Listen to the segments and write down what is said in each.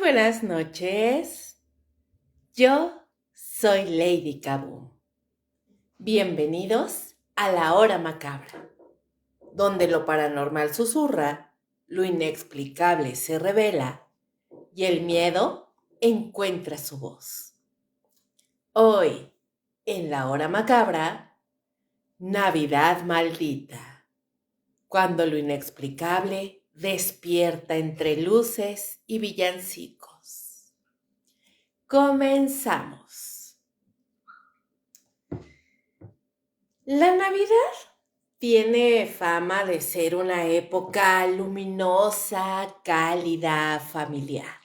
buenas noches. Yo soy Lady Kaboom. Bienvenidos a la hora macabra, donde lo paranormal susurra, lo inexplicable se revela y el miedo encuentra su voz. Hoy, en la hora macabra, Navidad maldita, cuando lo inexplicable despierta entre luces y villancicos. Comenzamos. La Navidad tiene fama de ser una época luminosa, cálida, familiar.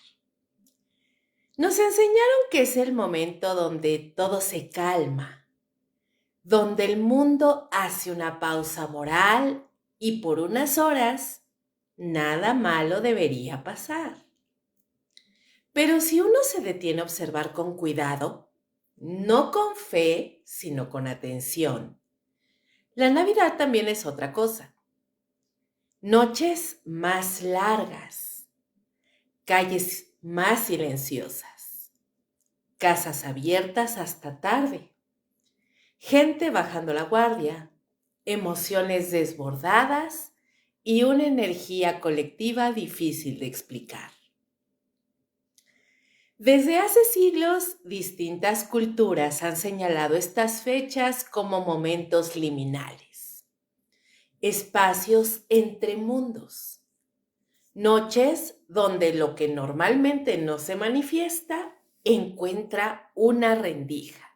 Nos enseñaron que es el momento donde todo se calma, donde el mundo hace una pausa moral y por unas horas nada malo debería pasar. Pero si uno se detiene a observar con cuidado, no con fe, sino con atención, la Navidad también es otra cosa. Noches más largas, calles más silenciosas, casas abiertas hasta tarde, gente bajando la guardia, emociones desbordadas y una energía colectiva difícil de explicar. Desde hace siglos, distintas culturas han señalado estas fechas como momentos liminales, espacios entre mundos, noches donde lo que normalmente no se manifiesta encuentra una rendija.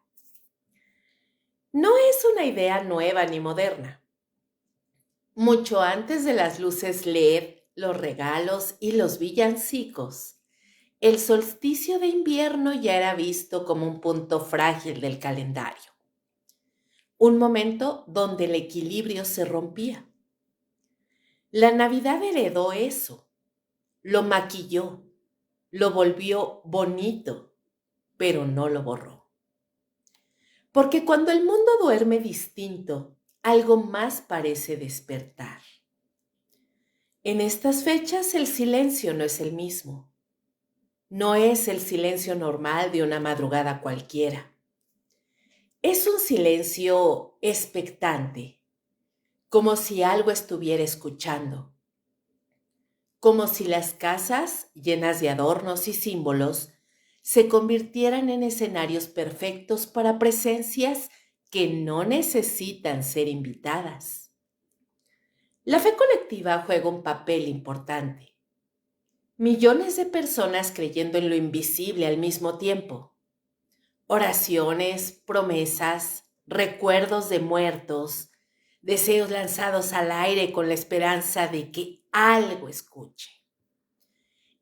No es una idea nueva ni moderna. Mucho antes de las luces LED, los regalos y los villancicos, el solsticio de invierno ya era visto como un punto frágil del calendario, un momento donde el equilibrio se rompía. La Navidad heredó eso, lo maquilló, lo volvió bonito, pero no lo borró. Porque cuando el mundo duerme distinto, algo más parece despertar. En estas fechas el silencio no es el mismo. No es el silencio normal de una madrugada cualquiera. Es un silencio expectante, como si algo estuviera escuchando, como si las casas, llenas de adornos y símbolos, se convirtieran en escenarios perfectos para presencias que no necesitan ser invitadas. La fe colectiva juega un papel importante. Millones de personas creyendo en lo invisible al mismo tiempo. Oraciones, promesas, recuerdos de muertos, deseos lanzados al aire con la esperanza de que algo escuche.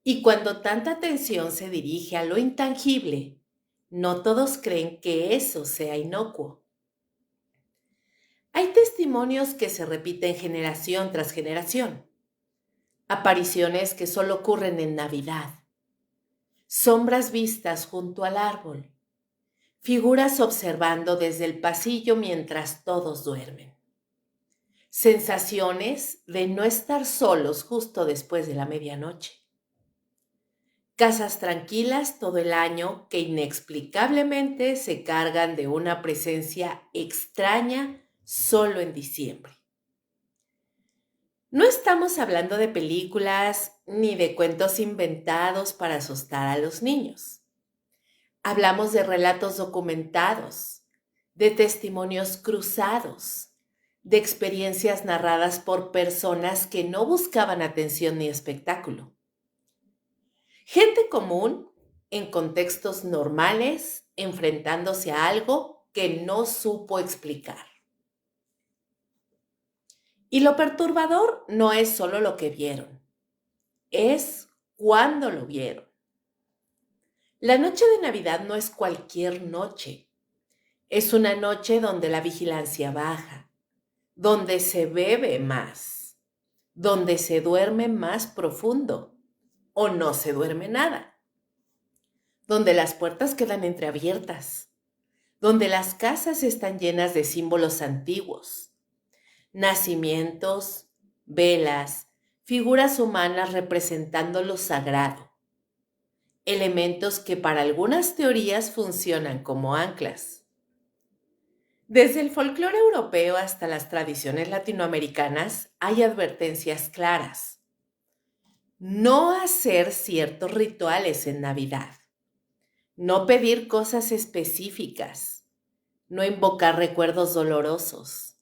Y cuando tanta atención se dirige a lo intangible, no todos creen que eso sea inocuo. Hay testimonios que se repiten generación tras generación. Apariciones que solo ocurren en Navidad. Sombras vistas junto al árbol. Figuras observando desde el pasillo mientras todos duermen. Sensaciones de no estar solos justo después de la medianoche. Casas tranquilas todo el año que inexplicablemente se cargan de una presencia extraña solo en diciembre. No estamos hablando de películas ni de cuentos inventados para asustar a los niños. Hablamos de relatos documentados, de testimonios cruzados, de experiencias narradas por personas que no buscaban atención ni espectáculo. Gente común en contextos normales enfrentándose a algo que no supo explicar. Y lo perturbador no es solo lo que vieron, es cuándo lo vieron. La noche de Navidad no es cualquier noche. Es una noche donde la vigilancia baja, donde se bebe más, donde se duerme más profundo o no se duerme nada, donde las puertas quedan entreabiertas, donde las casas están llenas de símbolos antiguos, nacimientos, velas, figuras humanas representando lo sagrado, elementos que para algunas teorías funcionan como anclas. Desde el folclore europeo hasta las tradiciones latinoamericanas hay advertencias claras. No hacer ciertos rituales en Navidad. No pedir cosas específicas. No invocar recuerdos dolorosos.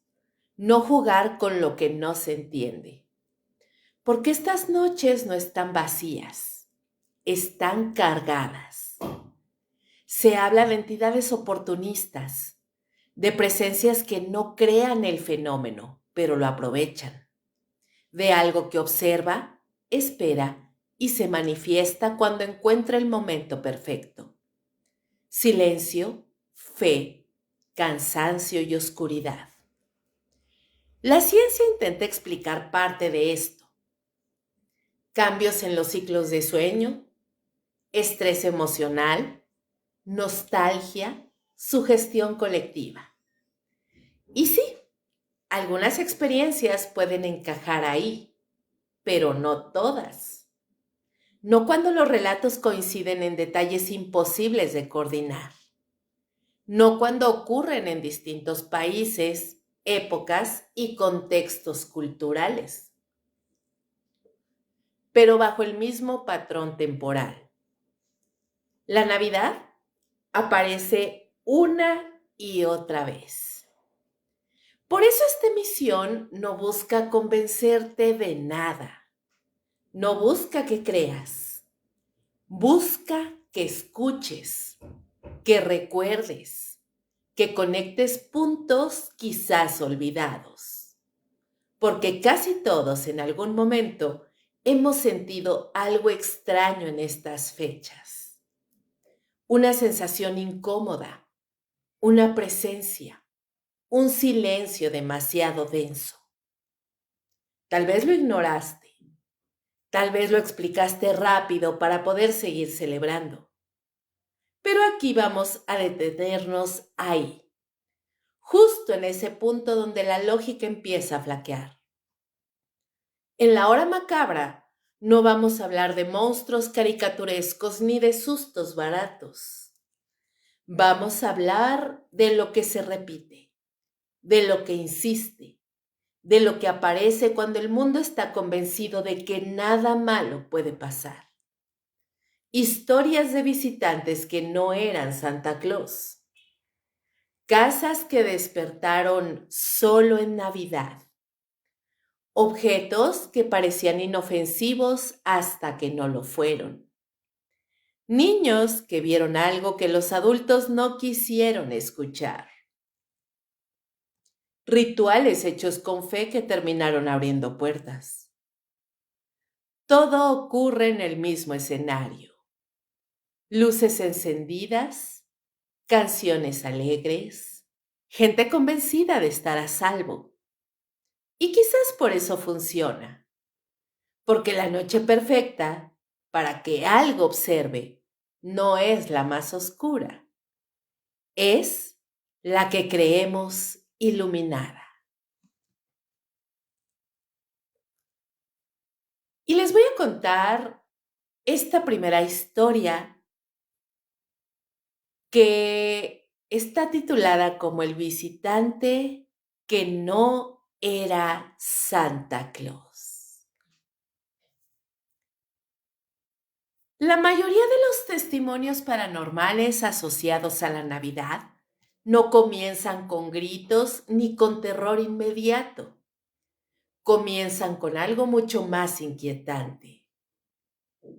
No jugar con lo que no se entiende. Porque estas noches no están vacías, están cargadas. Se habla de entidades oportunistas, de presencias que no crean el fenómeno, pero lo aprovechan, de algo que observa, espera y se manifiesta cuando encuentra el momento perfecto. Silencio, fe, cansancio y oscuridad. La ciencia intenta explicar parte de esto. Cambios en los ciclos de sueño, estrés emocional, nostalgia, sugestión colectiva. Y sí, algunas experiencias pueden encajar ahí, pero no todas. No cuando los relatos coinciden en detalles imposibles de coordinar. No cuando ocurren en distintos países, épocas y contextos culturales, pero bajo el mismo patrón temporal. La Navidad aparece una y otra vez. Por eso esta emisión no busca convencerte de nada, no busca que creas, busca que escuches, que recuerdes, que conectes puntos quizás olvidados, porque casi todos en algún momento hemos sentido algo extraño en estas fechas, una sensación incómoda, una presencia, un silencio demasiado denso. Tal vez lo ignoraste, tal vez lo explicaste rápido para poder seguir celebrando. Pero aquí vamos a detenernos ahí, justo en ese punto donde la lógica empieza a flaquear. En la hora macabra no vamos a hablar de monstruos caricaturescos ni de sustos baratos. Vamos a hablar de lo que se repite, de lo que insiste, de lo que aparece cuando el mundo está convencido de que nada malo puede pasar. Historias de visitantes que no eran Santa Claus. Casas que despertaron solo en Navidad. Objetos que parecían inofensivos hasta que no lo fueron. Niños que vieron algo que los adultos no quisieron escuchar. Rituales hechos con fe que terminaron abriendo puertas. Todo ocurre en el mismo escenario. Luces encendidas, canciones alegres, gente convencida de estar a salvo. Y quizás por eso funciona, porque la noche perfecta, para que algo observe, no es la más oscura, es la que creemos iluminada. Y les voy a contar esta primera historia que está titulada como El visitante que no era Santa Claus. La mayoría de los testimonios paranormales asociados a la Navidad no comienzan con gritos ni con terror inmediato. Comienzan con algo mucho más inquietante.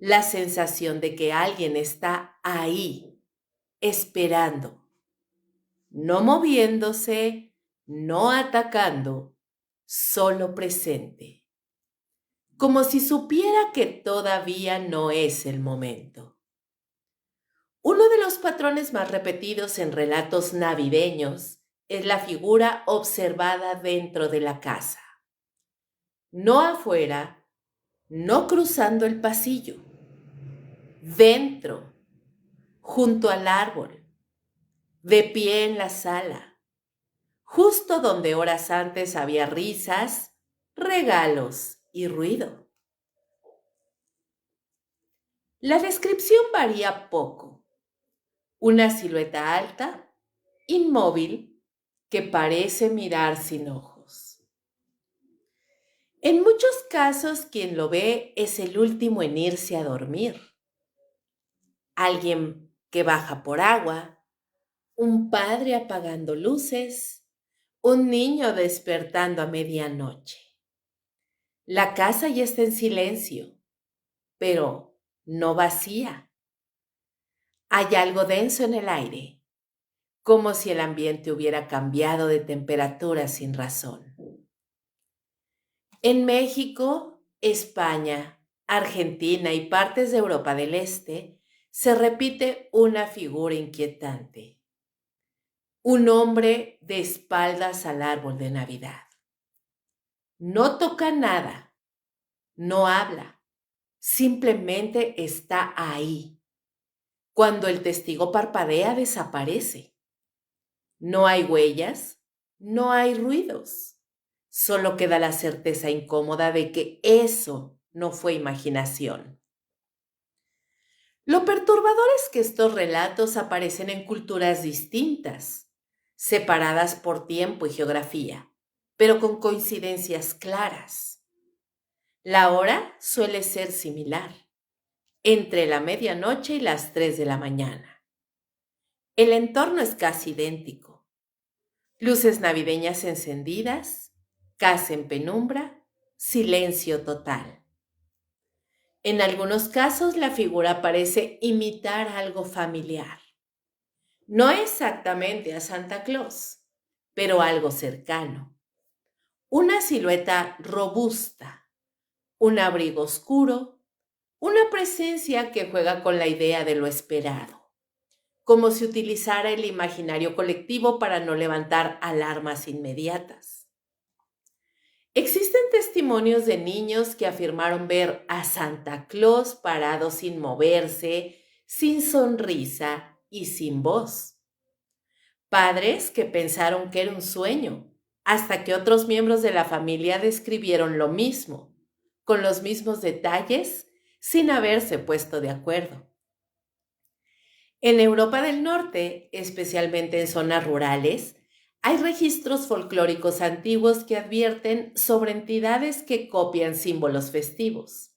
La sensación de que alguien está ahí, esperando, no moviéndose, no atacando, solo presente, como si supiera que todavía no es el momento. Uno de los patrones más repetidos en relatos navideños es la figura observada dentro de la casa, no afuera, no cruzando el pasillo, dentro, junto al árbol, de pie en la sala, justo donde horas antes había risas, regalos y ruido. La descripción varía poco. Una silueta alta, inmóvil, que parece mirar sin ojos. En muchos casos, quien lo ve es el último en irse a dormir. Alguien que baja por agua, un padre apagando luces, un niño despertando a medianoche. La casa ya está en silencio, pero no vacía. Hay algo denso en el aire, como si el ambiente hubiera cambiado de temperatura sin razón. En México, España, Argentina y partes de Europa del Este se repite una figura inquietante. Un hombre de espaldas al árbol de Navidad. No toca nada, no habla, simplemente está ahí. Cuando el testigo parpadea, desaparece. No hay huellas, no hay ruidos. Solo queda la certeza incómoda de que eso no fue imaginación. Lo perturbador es que estos relatos aparecen en culturas distintas, separadas por tiempo y geografía, pero con coincidencias claras. La hora suele ser similar, entre la medianoche y las 3 de la mañana. El entorno es casi idéntico. Luces navideñas encendidas, casa en penumbra, silencio total. En algunos casos la figura parece imitar algo familiar. No exactamente a Santa Claus, pero algo cercano. Una silueta robusta, un abrigo oscuro, una presencia que juega con la idea de lo esperado, como si utilizara el imaginario colectivo para no levantar alarmas inmediatas. Existen testimonios de niños que afirmaron ver a Santa Claus parado sin moverse, sin sonrisa y sin voz. Padres que pensaron que era un sueño, hasta que otros miembros de la familia describieron lo mismo, con los mismos detalles, sin haberse puesto de acuerdo. En Europa del Norte, especialmente en zonas rurales, hay registros folclóricos antiguos que advierten sobre entidades que copian símbolos festivos.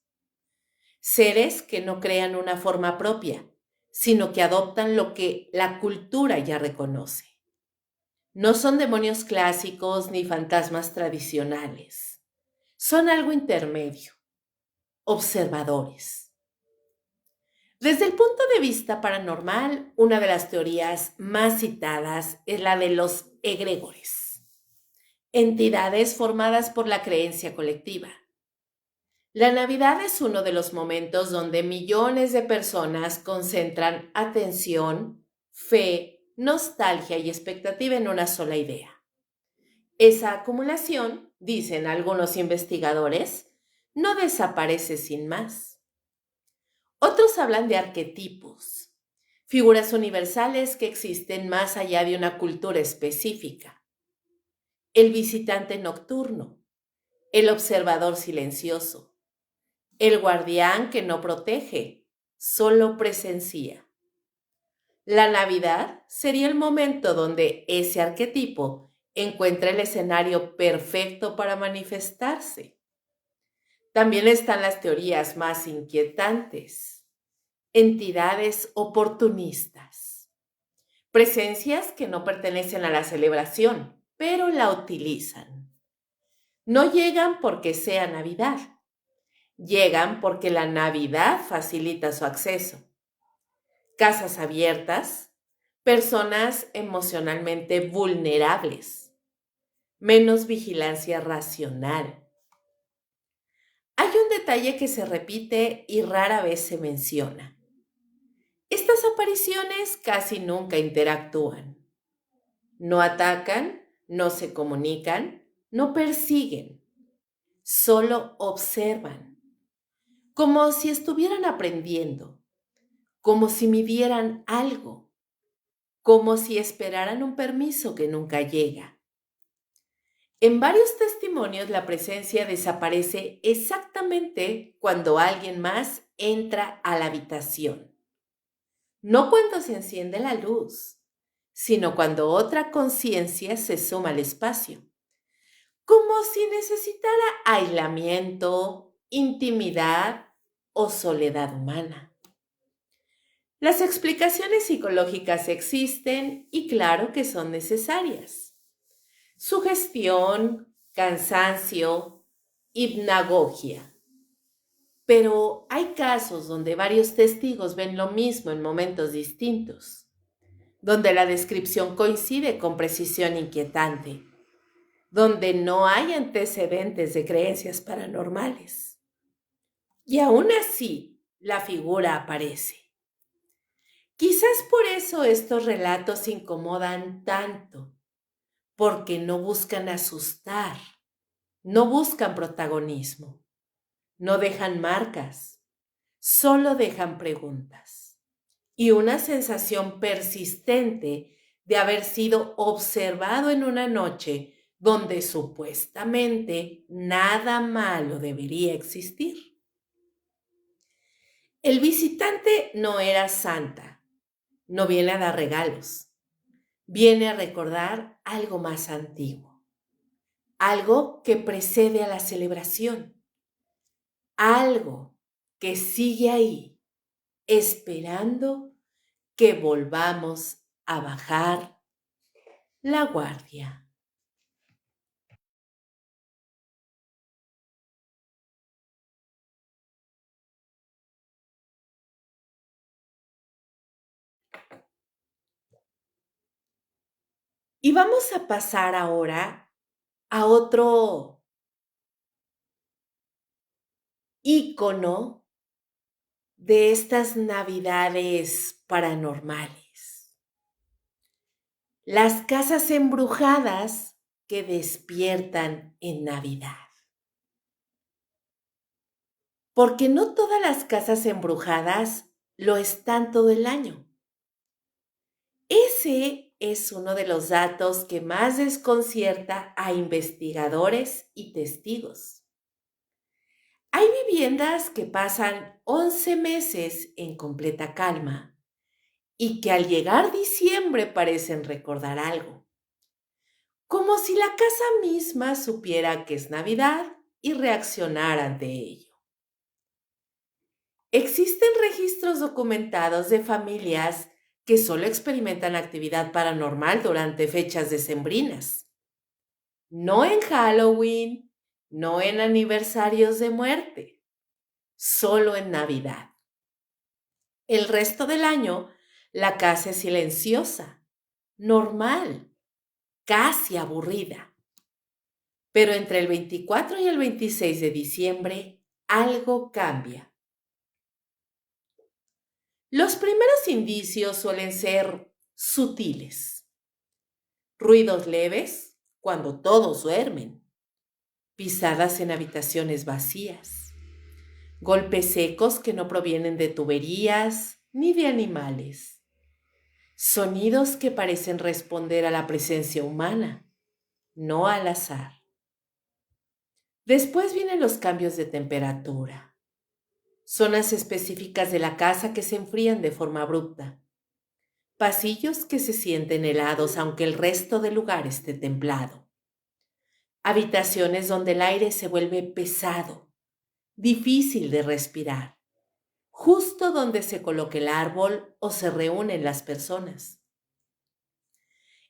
Seres que no crean una forma propia, sino que adoptan lo que la cultura ya reconoce. No son demonios clásicos ni fantasmas tradicionales. Son algo intermedio, observadores. Desde el punto de vista paranormal, una de las teorías más citadas es la de los egregores, entidades formadas por la creencia colectiva. La Navidad es uno de los momentos donde millones de personas concentran atención, fe, nostalgia y expectativa en una sola idea. Esa acumulación, dicen algunos investigadores, no desaparece sin más. Otros hablan de arquetipos, figuras universales que existen más allá de una cultura específica. El visitante nocturno, el observador silencioso, el guardián que no protege, solo presencia. La Navidad sería el momento donde ese arquetipo encuentra el escenario perfecto para manifestarse. También están las teorías más inquietantes, entidades oportunistas, presencias que no pertenecen a la celebración, pero la utilizan. No llegan porque sea Navidad, llegan porque la Navidad facilita su acceso. Casas abiertas, personas emocionalmente vulnerables, menos vigilancia racional. Hay un detalle que se repite y rara vez se menciona. Estas apariciones casi nunca interactúan. No atacan, no se comunican, no persiguen, solo observan, como si estuvieran aprendiendo, como si midieran algo, como si esperaran un permiso que nunca llega. En varios testimonios la presencia desaparece exactamente cuando alguien más entra a la habitación. No cuando se enciende la luz, sino cuando otra conciencia se suma al espacio, como si necesitara aislamiento, intimidad o soledad humana. Las explicaciones psicológicas existen y claro que son necesarias. Sugestión, cansancio, hipnagogia. Pero hay casos donde varios testigos ven lo mismo en momentos distintos, donde la descripción coincide con precisión inquietante, donde no hay antecedentes de creencias paranormales. Y aún así, la figura aparece. Quizás por eso estos relatos incomodan tanto, porque no buscan asustar, no buscan protagonismo, no dejan marcas, solo dejan preguntas y una sensación persistente de haber sido observado en una noche donde supuestamente nada malo debería existir. El visitante no era santa, no viene a dar regalos, viene a recordar algo más antiguo, algo que precede a la celebración, algo que sigue ahí, esperando que volvamos a bajar la guardia. Y vamos a pasar ahora a otro ícono de estas navidades paranormales. Las casas embrujadas que despiertan en Navidad. Porque no todas las casas embrujadas lo están todo el año. Ese es uno de los datos que más desconcierta a investigadores y testigos. Hay viviendas que pasan 11 meses en completa calma y que al llegar diciembre parecen recordar algo, como si la casa misma supiera que es Navidad y reaccionara ante ello. Existen registros documentados de familias que solo experimentan actividad paranormal durante fechas decembrinas, no en Halloween, no en aniversarios de muerte, solo en Navidad. El resto del año, la casa es silenciosa, normal, casi aburrida. Pero entre el 24 y el 26 de diciembre, algo cambia. Los primeros indicios suelen ser sutiles. Ruidos leves cuando todos duermen. Pisadas en habitaciones vacías. Golpes secos que no provienen de tuberías ni de animales. Sonidos que parecen responder a la presencia humana, no al azar. Después vienen los cambios de temperatura. Zonas específicas de la casa que se enfrían de forma abrupta. Pasillos que se sienten helados aunque el resto del lugar esté templado. Habitaciones donde el aire se vuelve pesado, difícil de respirar, justo donde se coloque el árbol o se reúnen las personas.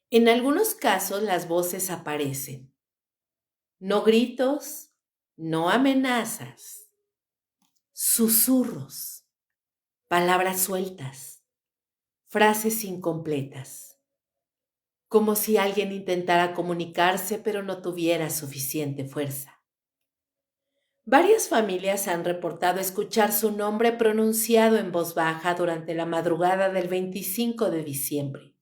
En algunos casos las voces aparecen. No gritos, no amenazas, susurros, palabras sueltas, frases incompletas, como si alguien intentara comunicarse pero no tuviera suficiente fuerza. Varias familias han reportado escuchar su nombre pronunciado en voz baja durante la madrugada del 25 de diciembre.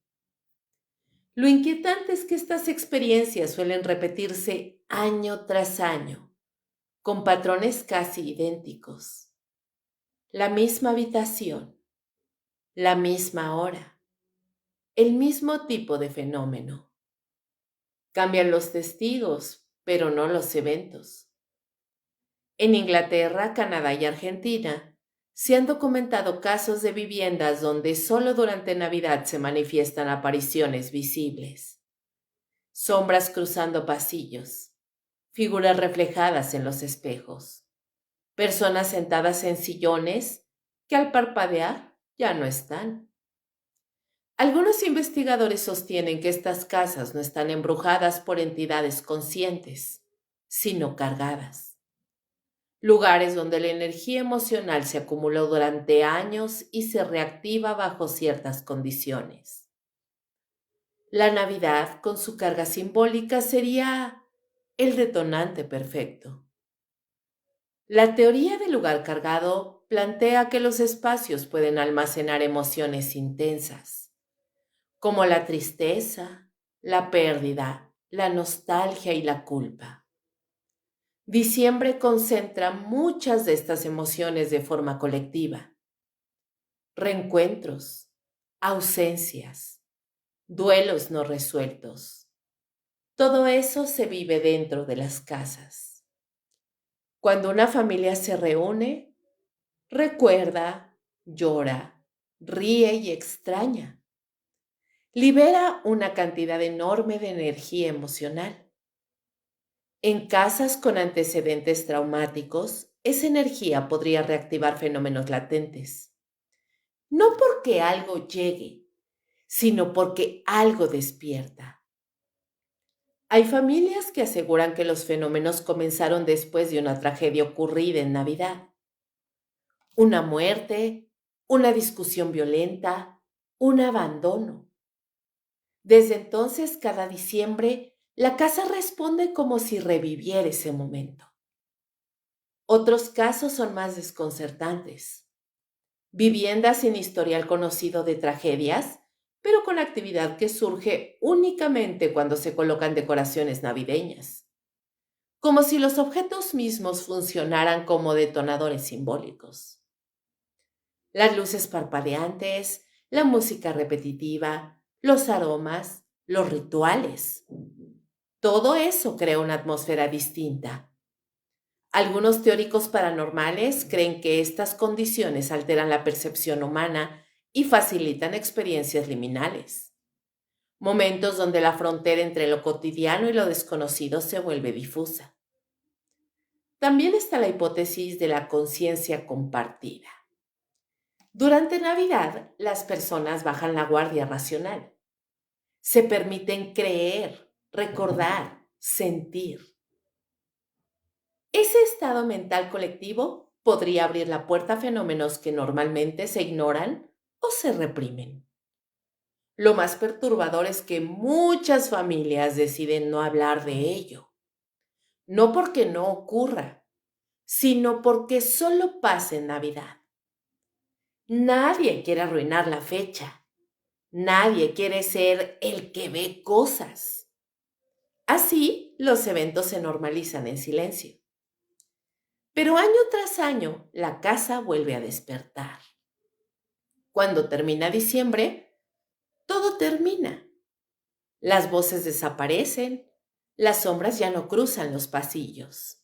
Lo inquietante es que estas experiencias suelen repetirse año tras año, con patrones casi idénticos. La misma habitación, la misma hora, el mismo tipo de fenómeno. Cambian los testigos, pero no los eventos. En Inglaterra, Canadá y Argentina, Se han documentado casos de viviendas donde solo durante Navidad se manifiestan apariciones visibles, sombras cruzando pasillos, figuras reflejadas en los espejos, personas sentadas en sillones que al parpadear ya no están. Algunos investigadores sostienen que estas casas no están embrujadas por entidades conscientes, sino cargadas. Lugares donde la energía emocional se acumuló durante años y se reactiva bajo ciertas condiciones. La Navidad, con su carga simbólica, sería el detonante perfecto. La teoría del lugar cargado plantea que los espacios pueden almacenar emociones intensas, como la tristeza, la pérdida, la nostalgia y la culpa. Diciembre concentra muchas de estas emociones de forma colectiva. Reencuentros, ausencias, duelos no resueltos. Todo eso se vive dentro de las casas. Cuando una familia se reúne, recuerda, llora, ríe y extraña. Libera una cantidad enorme de energía emocional. En casas con antecedentes traumáticos, esa energía podría reactivar fenómenos latentes. No porque algo llegue, sino porque algo despierta. Hay familias que aseguran que los fenómenos comenzaron después de una tragedia ocurrida en Navidad. Una muerte, una discusión violenta, un abandono. Desde entonces, cada diciembre, la casa responde como si reviviera ese momento. Otros casos son más desconcertantes. Viviendas sin historial conocido de tragedias, pero con actividad que surge únicamente cuando se colocan decoraciones navideñas, como si los objetos mismos funcionaran como detonadores simbólicos. Las luces parpadeantes, la música repetitiva, los aromas, los rituales. Todo eso crea una atmósfera distinta. Algunos teóricos paranormales creen que estas condiciones alteran la percepción humana y facilitan experiencias liminales, momentos donde la frontera entre lo cotidiano y lo desconocido se vuelve difusa. También está la hipótesis de la conciencia compartida. Durante Navidad, las personas bajan la guardia racional. Se permiten creer, recordar, sentir. Ese estado mental colectivo podría abrir la puerta a fenómenos que normalmente se ignoran o se reprimen. Lo más perturbador es que muchas familias deciden no hablar de ello, no porque no ocurra, sino porque solo pasa en Navidad. Nadie quiere arruinar la fecha. Nadie quiere ser el que ve cosas. Así, los eventos se normalizan en silencio. Pero año tras año, la casa vuelve a despertar. Cuando termina diciembre, todo termina. Las voces desaparecen, las sombras ya no cruzan los pasillos.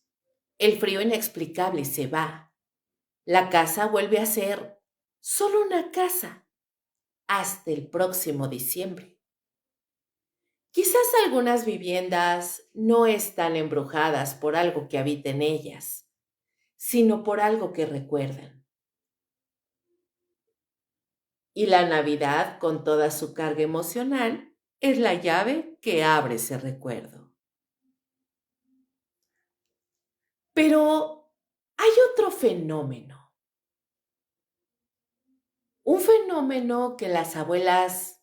El frío inexplicable se va. La casa vuelve a ser solo una casa hasta el próximo diciembre. Quizás algunas viviendas no están embrujadas por algo que habita en ellas, sino por algo que recuerdan. Y la Navidad, con toda su carga emocional, es la llave que abre ese recuerdo. Pero hay otro fenómeno, un fenómeno que las abuelas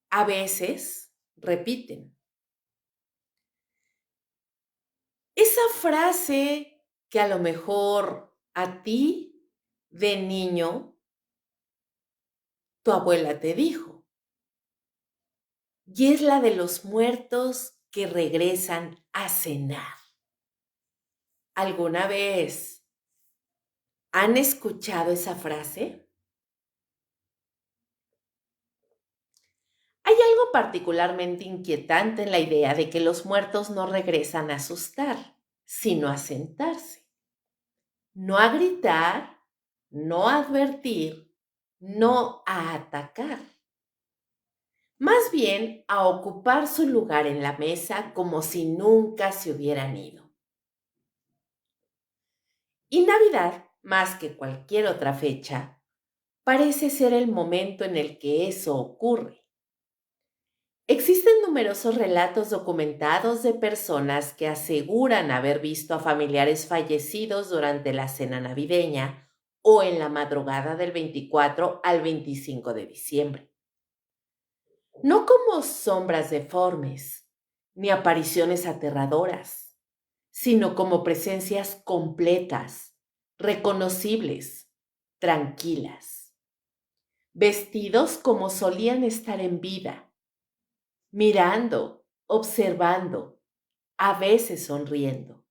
a veces repiten. Esa frase que a lo mejor a ti de niño tu abuela te dijo, y es la de los muertos que regresan a cenar. ¿Alguna vez han escuchado esa frase? Hay algo particularmente inquietante en la idea de que los muertos no regresan a asustar, sino a sentarse. No a gritar, no a advertir, no a atacar, más bien a ocupar su lugar en la mesa como si nunca se hubieran ido. Y Navidad, más que cualquier otra fecha, parece ser el momento en el que eso ocurre. Existen numerosos relatos documentados de personas que aseguran haber visto a familiares fallecidos durante la cena navideña o en la madrugada del 24 al 25 de diciembre. No como sombras deformes, ni apariciones aterradoras, sino como presencias completas, reconocibles, tranquilas, vestidos como solían estar en vida, mirando, observando, a veces sonriendo.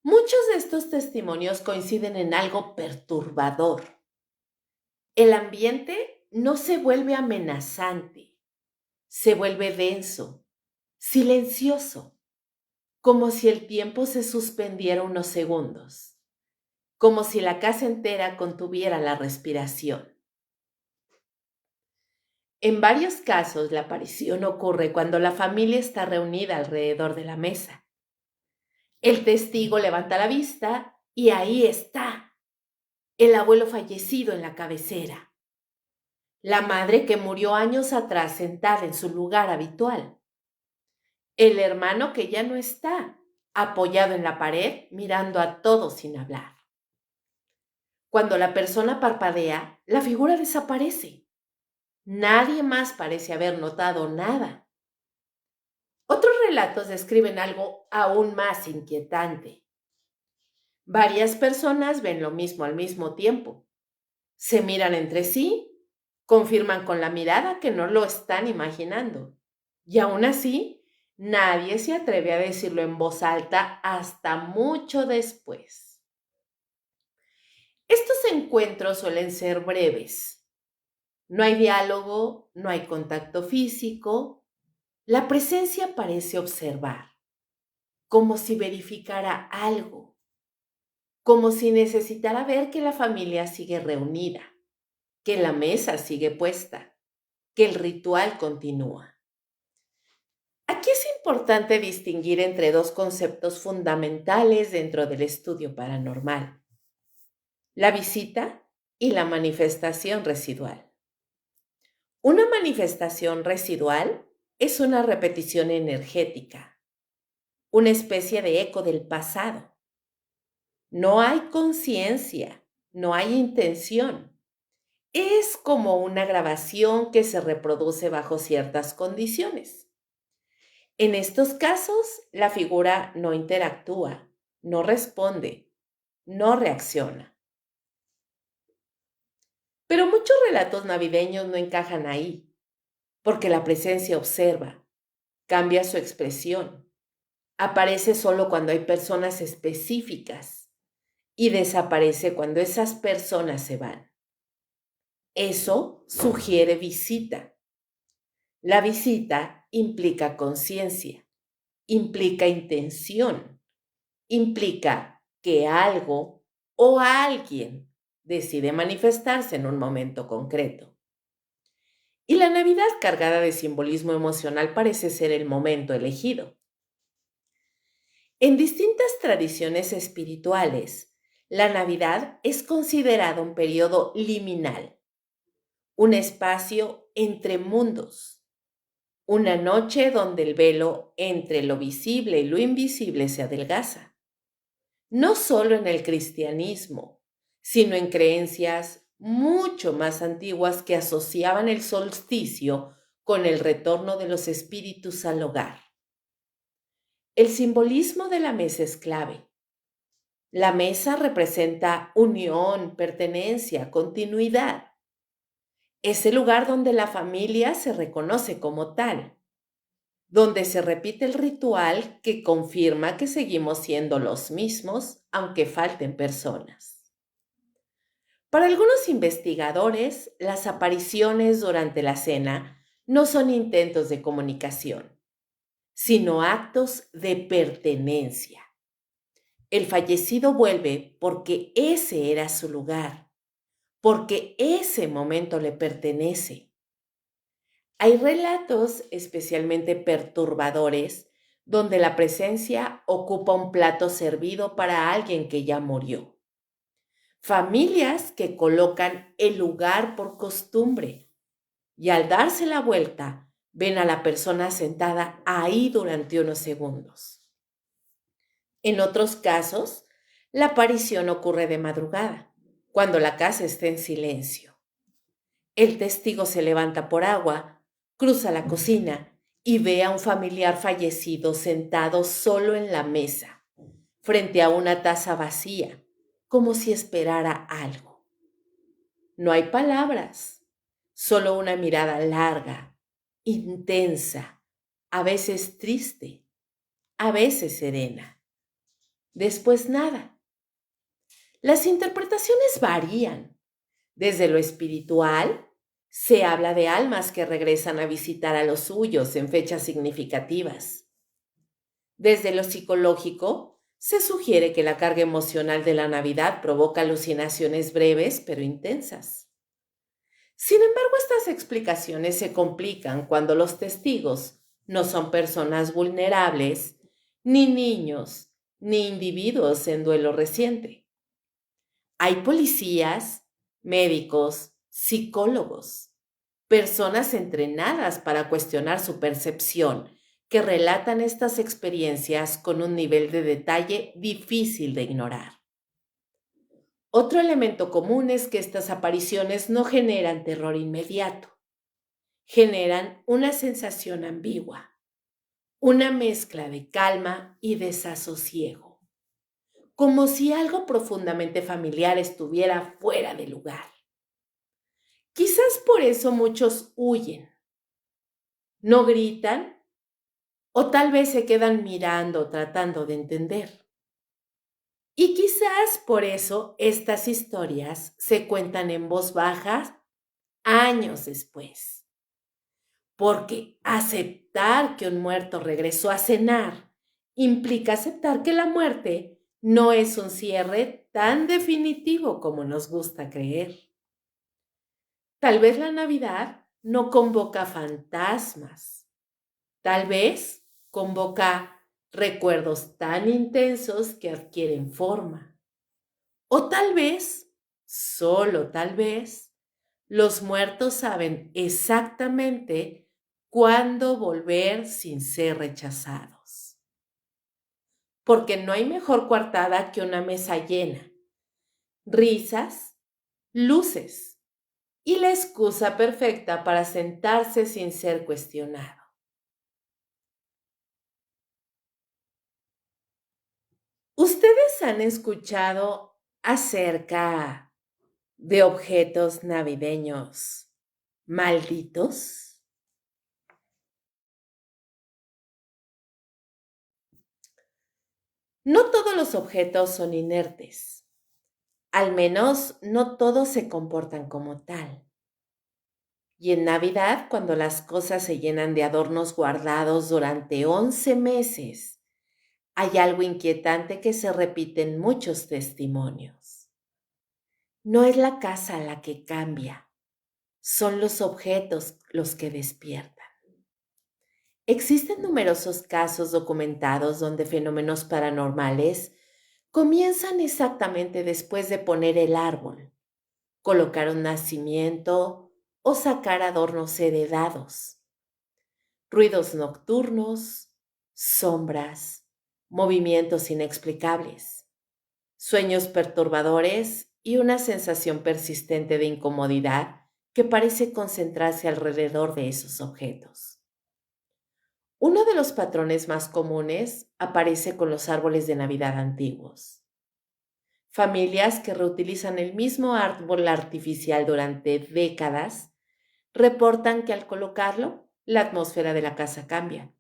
Muchos de estos testimonios coinciden en algo perturbador. El ambiente no se vuelve amenazante, se vuelve denso, silencioso, como si el tiempo se suspendiera unos segundos, como si la casa entera contuviera la respiración. En varios casos, la aparición ocurre cuando la familia está reunida alrededor de la mesa. El testigo levanta la vista y ahí está el abuelo fallecido en la cabecera, la madre que murió años atrás sentada en su lugar habitual, el hermano que ya no está, apoyado en la pared mirando a todos sin hablar. Cuando la persona parpadea, la figura desaparece. Nadie más parece haber notado nada. Otros relatos describen algo aún más inquietante. Varias personas ven lo mismo al mismo tiempo. Se miran entre sí, confirman con la mirada que no lo están imaginando. Y aún así, nadie se atreve a decirlo en voz alta hasta mucho después. Estos encuentros suelen ser breves. No hay diálogo, no hay contacto físico. La presencia parece observar, como si verificara algo, como si necesitara ver que la familia sigue reunida, que la mesa sigue puesta, que el ritual continúa. Aquí es importante distinguir entre dos conceptos fundamentales dentro del estudio paranormal: la visita y la manifestación residual. Una manifestación residual es una repetición energética, una especie de eco del pasado. No hay conciencia, no hay intención. Es como una grabación que se reproduce bajo ciertas condiciones. En estos casos, la figura no interactúa, no responde, no reacciona. Pero muchos relatos navideños no encajan ahí, porque la presencia observa, cambia su expresión, aparece solo cuando hay personas específicas y desaparece cuando esas personas se van. Eso sugiere visita. La visita implica conciencia, implica intención, implica que algo o alguien decide manifestarse en un momento concreto. Y la Navidad, cargada de simbolismo emocional, parece ser el momento elegido. En distintas tradiciones espirituales, la Navidad es considerada un periodo liminal, un espacio entre mundos, una noche donde el velo entre lo visible y lo invisible se adelgaza. No solo en el cristianismo, sino en creencias mucho más antiguas que asociaban el solsticio con el retorno de los espíritus al hogar. El simbolismo de la mesa es clave. La mesa representa unión, pertenencia, continuidad. Es el lugar donde la familia se reconoce como tal, donde se repite el ritual que confirma que seguimos siendo los mismos, aunque falten personas. Para algunos investigadores, las apariciones durante la cena no son intentos de comunicación, sino actos de pertenencia. El fallecido vuelve porque ese era su lugar, porque ese momento le pertenece. Hay relatos especialmente perturbadores donde la presencia ocupa un plato servido para alguien que ya murió. Familias que colocan el lugar por costumbre y al darse la vuelta ven a la persona sentada ahí durante unos segundos. En otros casos, la aparición ocurre de madrugada, cuando la casa está en silencio. El testigo se levanta por agua, cruza la cocina y ve a un familiar fallecido sentado solo en la mesa, frente a una taza vacía, como si esperara algo. No hay palabras, solo una mirada larga, intensa, a veces triste, a veces serena. Después nada. Las interpretaciones varían. Desde lo espiritual, se habla de almas que regresan a visitar a los suyos en fechas significativas. Desde lo psicológico, se sugiere que la carga emocional de la Navidad provoca alucinaciones breves pero intensas. Sin embargo, estas explicaciones se complican cuando los testigos no son personas vulnerables, ni niños, ni individuos en duelo reciente. Hay policías, médicos, psicólogos, personas entrenadas para cuestionar su percepción, que relatan estas experiencias con un nivel de detalle difícil de ignorar. Otro elemento común es que estas apariciones no generan terror inmediato, generan una sensación ambigua, una mezcla de calma y desasosiego, como si algo profundamente familiar estuviera fuera de lugar. Quizás por eso muchos huyen, no gritan o tal vez se quedan mirando tratando de entender. Y quizás por eso estas historias se cuentan en voz baja años después. Porque aceptar que un muerto regresó a cenar implica aceptar que la muerte no es un cierre tan definitivo como nos gusta creer. Tal vez la Navidad no convoca fantasmas. Tal vez convoca recuerdos tan intensos que adquieren forma. O tal vez, solo tal vez, los muertos saben exactamente cuándo volver sin ser rechazados. Porque no hay mejor coartada que una mesa llena, risas, luces y la excusa perfecta para sentarse sin ser cuestionado. ¿Ustedes han escuchado acerca de objetos navideños malditos? No todos los objetos son inertes. Al menos no todos se comportan como tal. Y en Navidad, cuando las cosas se llenan de adornos guardados durante 11 meses, hay algo inquietante que se repite en muchos testimonios. No es la casa la que cambia, son los objetos los que despiertan. Existen numerosos casos documentados donde fenómenos paranormales comienzan exactamente después de poner el árbol, colocar un nacimiento o sacar adornos heredados. Ruidos nocturnos, sombras, movimientos inexplicables, sueños perturbadores y una sensación persistente de incomodidad que parece concentrarse alrededor de esos objetos. Uno de los patrones más comunes aparece con los árboles de Navidad antiguos. Familias que reutilizan el mismo árbol artificial durante décadas reportan que al colocarlo, la atmósfera de la casa cambia.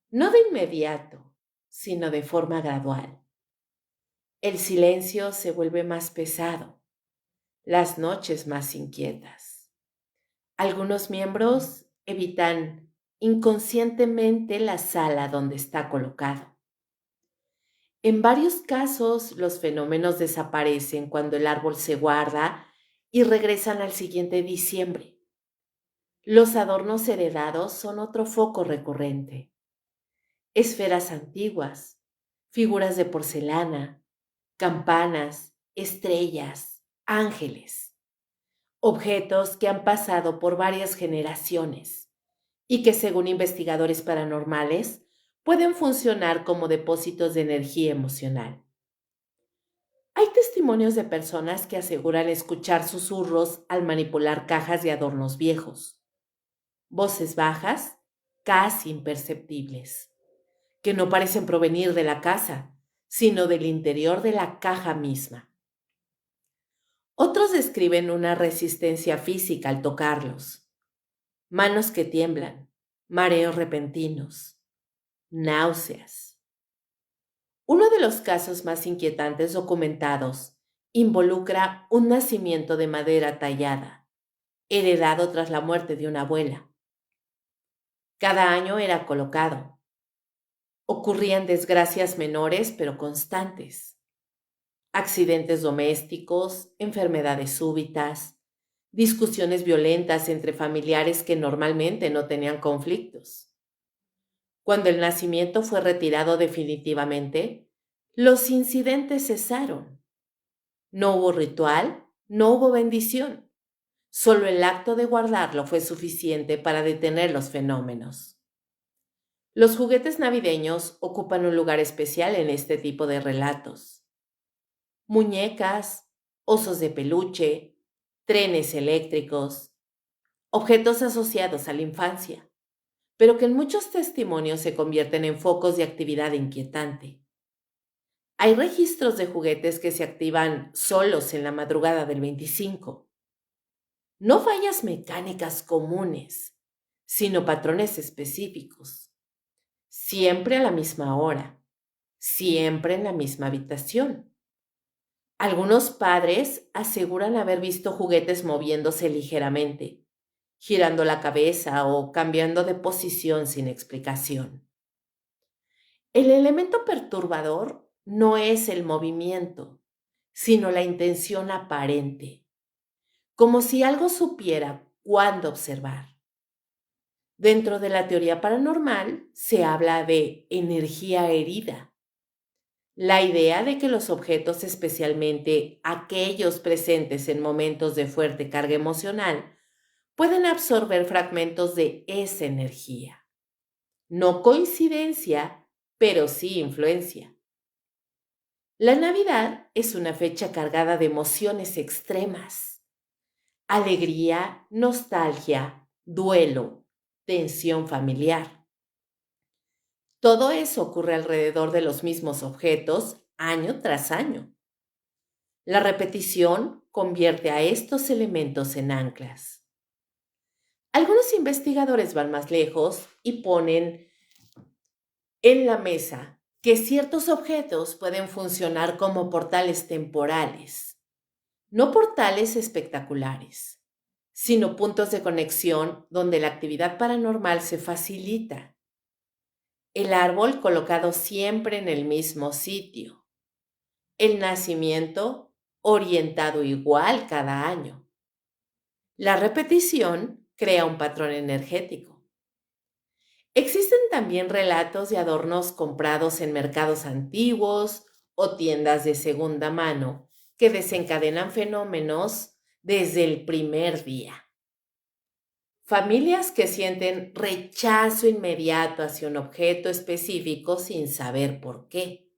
No de inmediato, sino de forma gradual. El silencio se vuelve más pesado, las noches más inquietas. Algunos miembros evitan inconscientemente la sala donde está colocado. En varios casos, los fenómenos desaparecen cuando el árbol se guarda y regresan al siguiente diciembre. Los adornos heredados son otro foco recurrente. Esferas antiguas, figuras de porcelana, campanas, estrellas, ángeles, objetos que han pasado por varias generaciones y que, según investigadores paranormales, pueden funcionar como depósitos de energía emocional. Hay testimonios de personas que aseguran escuchar susurros al manipular cajas de adornos viejos, voces bajas, casi imperceptibles, que no parecen provenir de la casa, sino del interior de la caja misma. Otros describen una resistencia física al tocarlos, manos que tiemblan, mareos repentinos, náuseas. Uno de los casos más inquietantes documentados involucra un nacimiento de madera tallada, heredado tras la muerte de una abuela. Cada año era colocado. Ocurrían desgracias menores pero constantes. Accidentes domésticos, enfermedades súbitas, discusiones violentas entre familiares que normalmente no tenían conflictos. Cuando el nacimiento fue retirado definitivamente, los incidentes cesaron. No hubo ritual, no hubo bendición. Solo el acto de guardarlo fue suficiente para detener los fenómenos. Los juguetes navideños ocupan un lugar especial en este tipo de relatos. Muñecas, osos de peluche, trenes eléctricos, objetos asociados a la infancia, pero que en muchos testimonios se convierten en focos de actividad inquietante. Hay registros de juguetes que se activan solos en la madrugada del 25. No fallas mecánicas comunes, sino patrones específicos. Siempre a la misma hora, siempre en la misma habitación. Algunos padres aseguran haber visto juguetes moviéndose ligeramente, girando la cabeza o cambiando de posición sin explicación. El elemento perturbador no es el movimiento, sino la intención aparente, como si algo supiera cuándo observar. Dentro de la teoría paranormal se habla de energía herida, la idea de que los objetos, especialmente aquellos presentes en momentos de fuerte carga emocional, pueden absorber fragmentos de esa energía. No coincidencia, pero sí influencia. La Navidad es una fecha cargada de emociones extremas: alegría, nostalgia, duelo, tensión familiar. Todo eso ocurre alrededor de los mismos objetos año tras año. La repetición convierte a estos elementos en anclas. Algunos investigadores van más lejos y ponen en la mesa que ciertos objetos pueden funcionar como portales temporales, no portales espectaculares, sino puntos de conexión donde la actividad paranormal se facilita. El árbol colocado siempre en el mismo sitio. El nacimiento orientado igual cada año. La repetición crea un patrón energético. Existen también relatos de adornos comprados en mercados antiguos o tiendas de segunda mano que desencadenan fenómenos desde el primer día. Familias que sienten rechazo inmediato hacia un objeto específico sin saber por qué,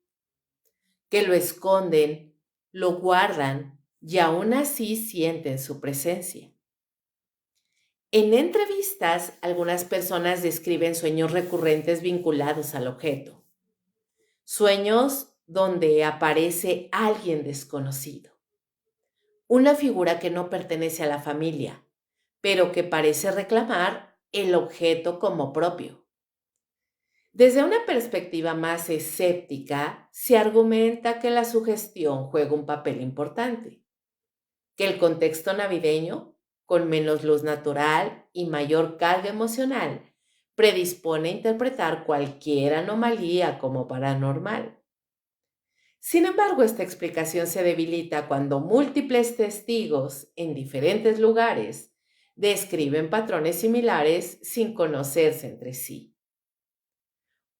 que lo esconden, lo guardan y aún así sienten su presencia. En entrevistas, algunas personas describen sueños recurrentes vinculados al objeto. Sueños donde aparece alguien desconocido. Una figura que no pertenece a la familia, pero que parece reclamar el objeto como propio. Desde una perspectiva más escéptica, se argumenta que la sugestión juega un papel importante, que el contexto navideño, con menos luz natural y mayor carga emocional, predispone a interpretar cualquier anomalía como paranormal. Sin embargo, esta explicación se debilita cuando múltiples testigos en diferentes lugares describen patrones similares sin conocerse entre sí.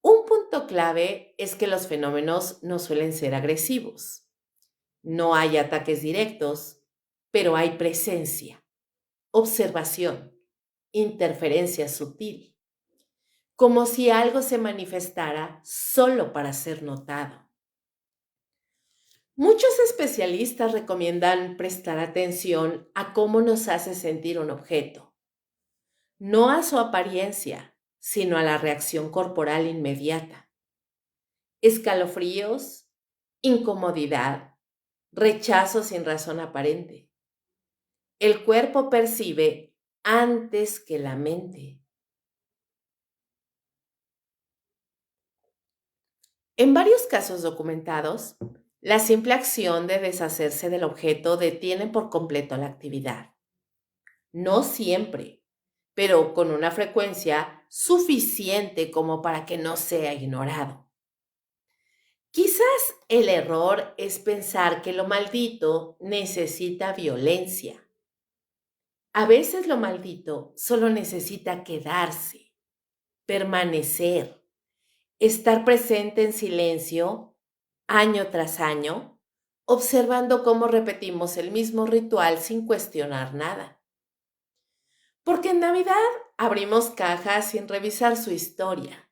Un punto clave es que los fenómenos no suelen ser agresivos. No hay ataques directos, pero hay presencia, observación, interferencia sutil, como si algo se manifestara solo para ser notado. Muchos especialistas recomiendan prestar atención a cómo nos hace sentir un objeto, no a su apariencia, sino a la reacción corporal inmediata. Escalofríos, incomodidad, rechazo sin razón aparente. El cuerpo percibe antes que la mente. En varios casos documentados, la simple acción de deshacerse del objeto detiene por completo la actividad. No siempre, pero con una frecuencia suficiente como para que no sea ignorado. Quizás el error es pensar que lo maldito necesita violencia. A veces lo maldito solo necesita quedarse, permanecer, estar presente en silencio, año tras año, observando cómo repetimos el mismo ritual sin cuestionar nada. Porque en Navidad abrimos cajas sin revisar su historia.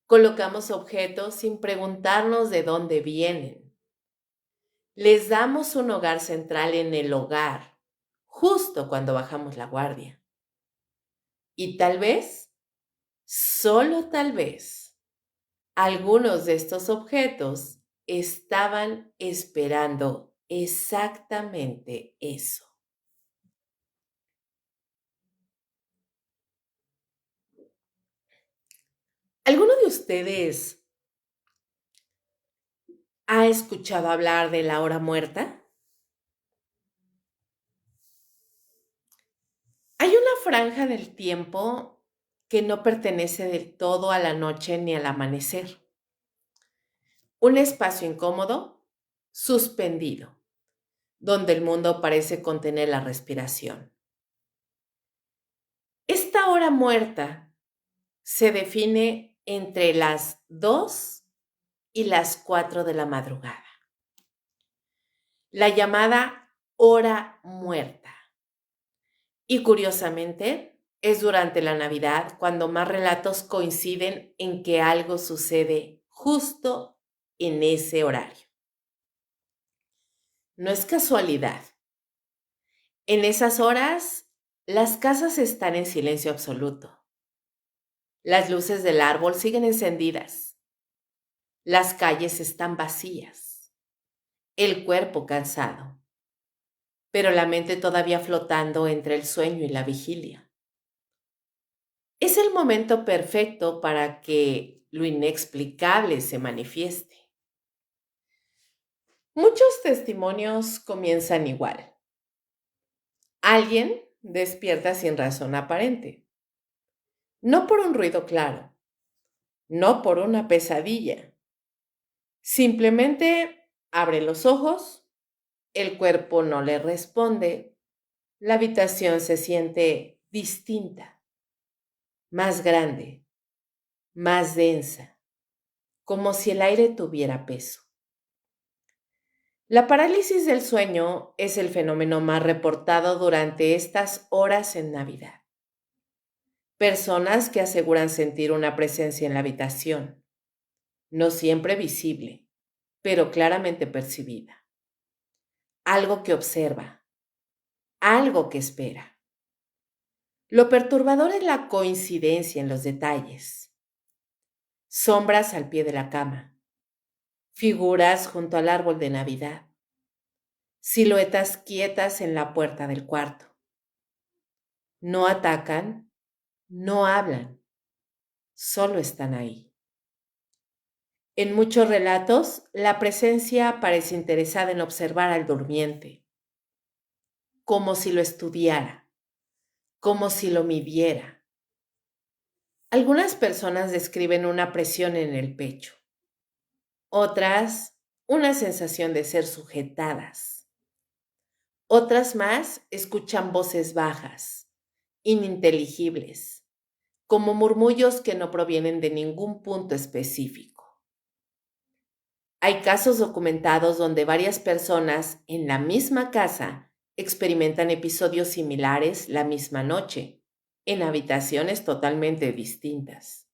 Colocamos objetos sin preguntarnos de dónde vienen. Les damos un hogar central en el hogar, justo cuando bajamos la guardia. Y tal vez, solo tal vez, algunos de estos objetos estaban esperando exactamente eso. ¿Alguno de ustedes ha escuchado hablar de la hora muerta? Hay una franja del tiempo que no pertenece del todo a la noche ni al amanecer. Un espacio incómodo, suspendido, donde el mundo parece contener la respiración. Esta hora muerta se define entre las 2 y las 4 de la madrugada. La llamada hora muerta. Y curiosamente, es durante la Navidad cuando más relatos coinciden en que algo sucede justo en ese horario. No es casualidad. En esas horas, las casas están en silencio absoluto. Las luces del árbol siguen encendidas. Las calles están vacías. El cuerpo cansado, pero la mente todavía flotando entre el sueño y la vigilia. Es el momento perfecto para que lo inexplicable se manifieste. Muchos testimonios comienzan igual. Alguien despierta sin razón aparente. No por un ruido claro, no por una pesadilla. Simplemente abre los ojos, el cuerpo no le responde, la habitación se siente distinta, más grande, más densa, como si el aire tuviera peso. La parálisis del sueño es el fenómeno más reportado durante estas horas en Navidad. Personas que aseguran sentir una presencia en la habitación, no siempre visible, pero claramente percibida. Algo que observa, algo que espera. Lo perturbador es la coincidencia en los detalles. Sombras al pie de la cama, figuras junto al árbol de Navidad, siluetas quietas en la puerta del cuarto. No atacan, no hablan, solo están ahí. En muchos relatos, la presencia parece interesada en observar al durmiente, como si lo estudiara, como si lo midiera. Algunas personas describen una presión en el pecho, otras una sensación de ser sujetadas. Otras más escuchan voces bajas, ininteligibles, como murmullos que no provienen de ningún punto específico. Hay casos documentados donde varias personas en la misma casa experimentan episodios similares la misma noche, en habitaciones totalmente distintas.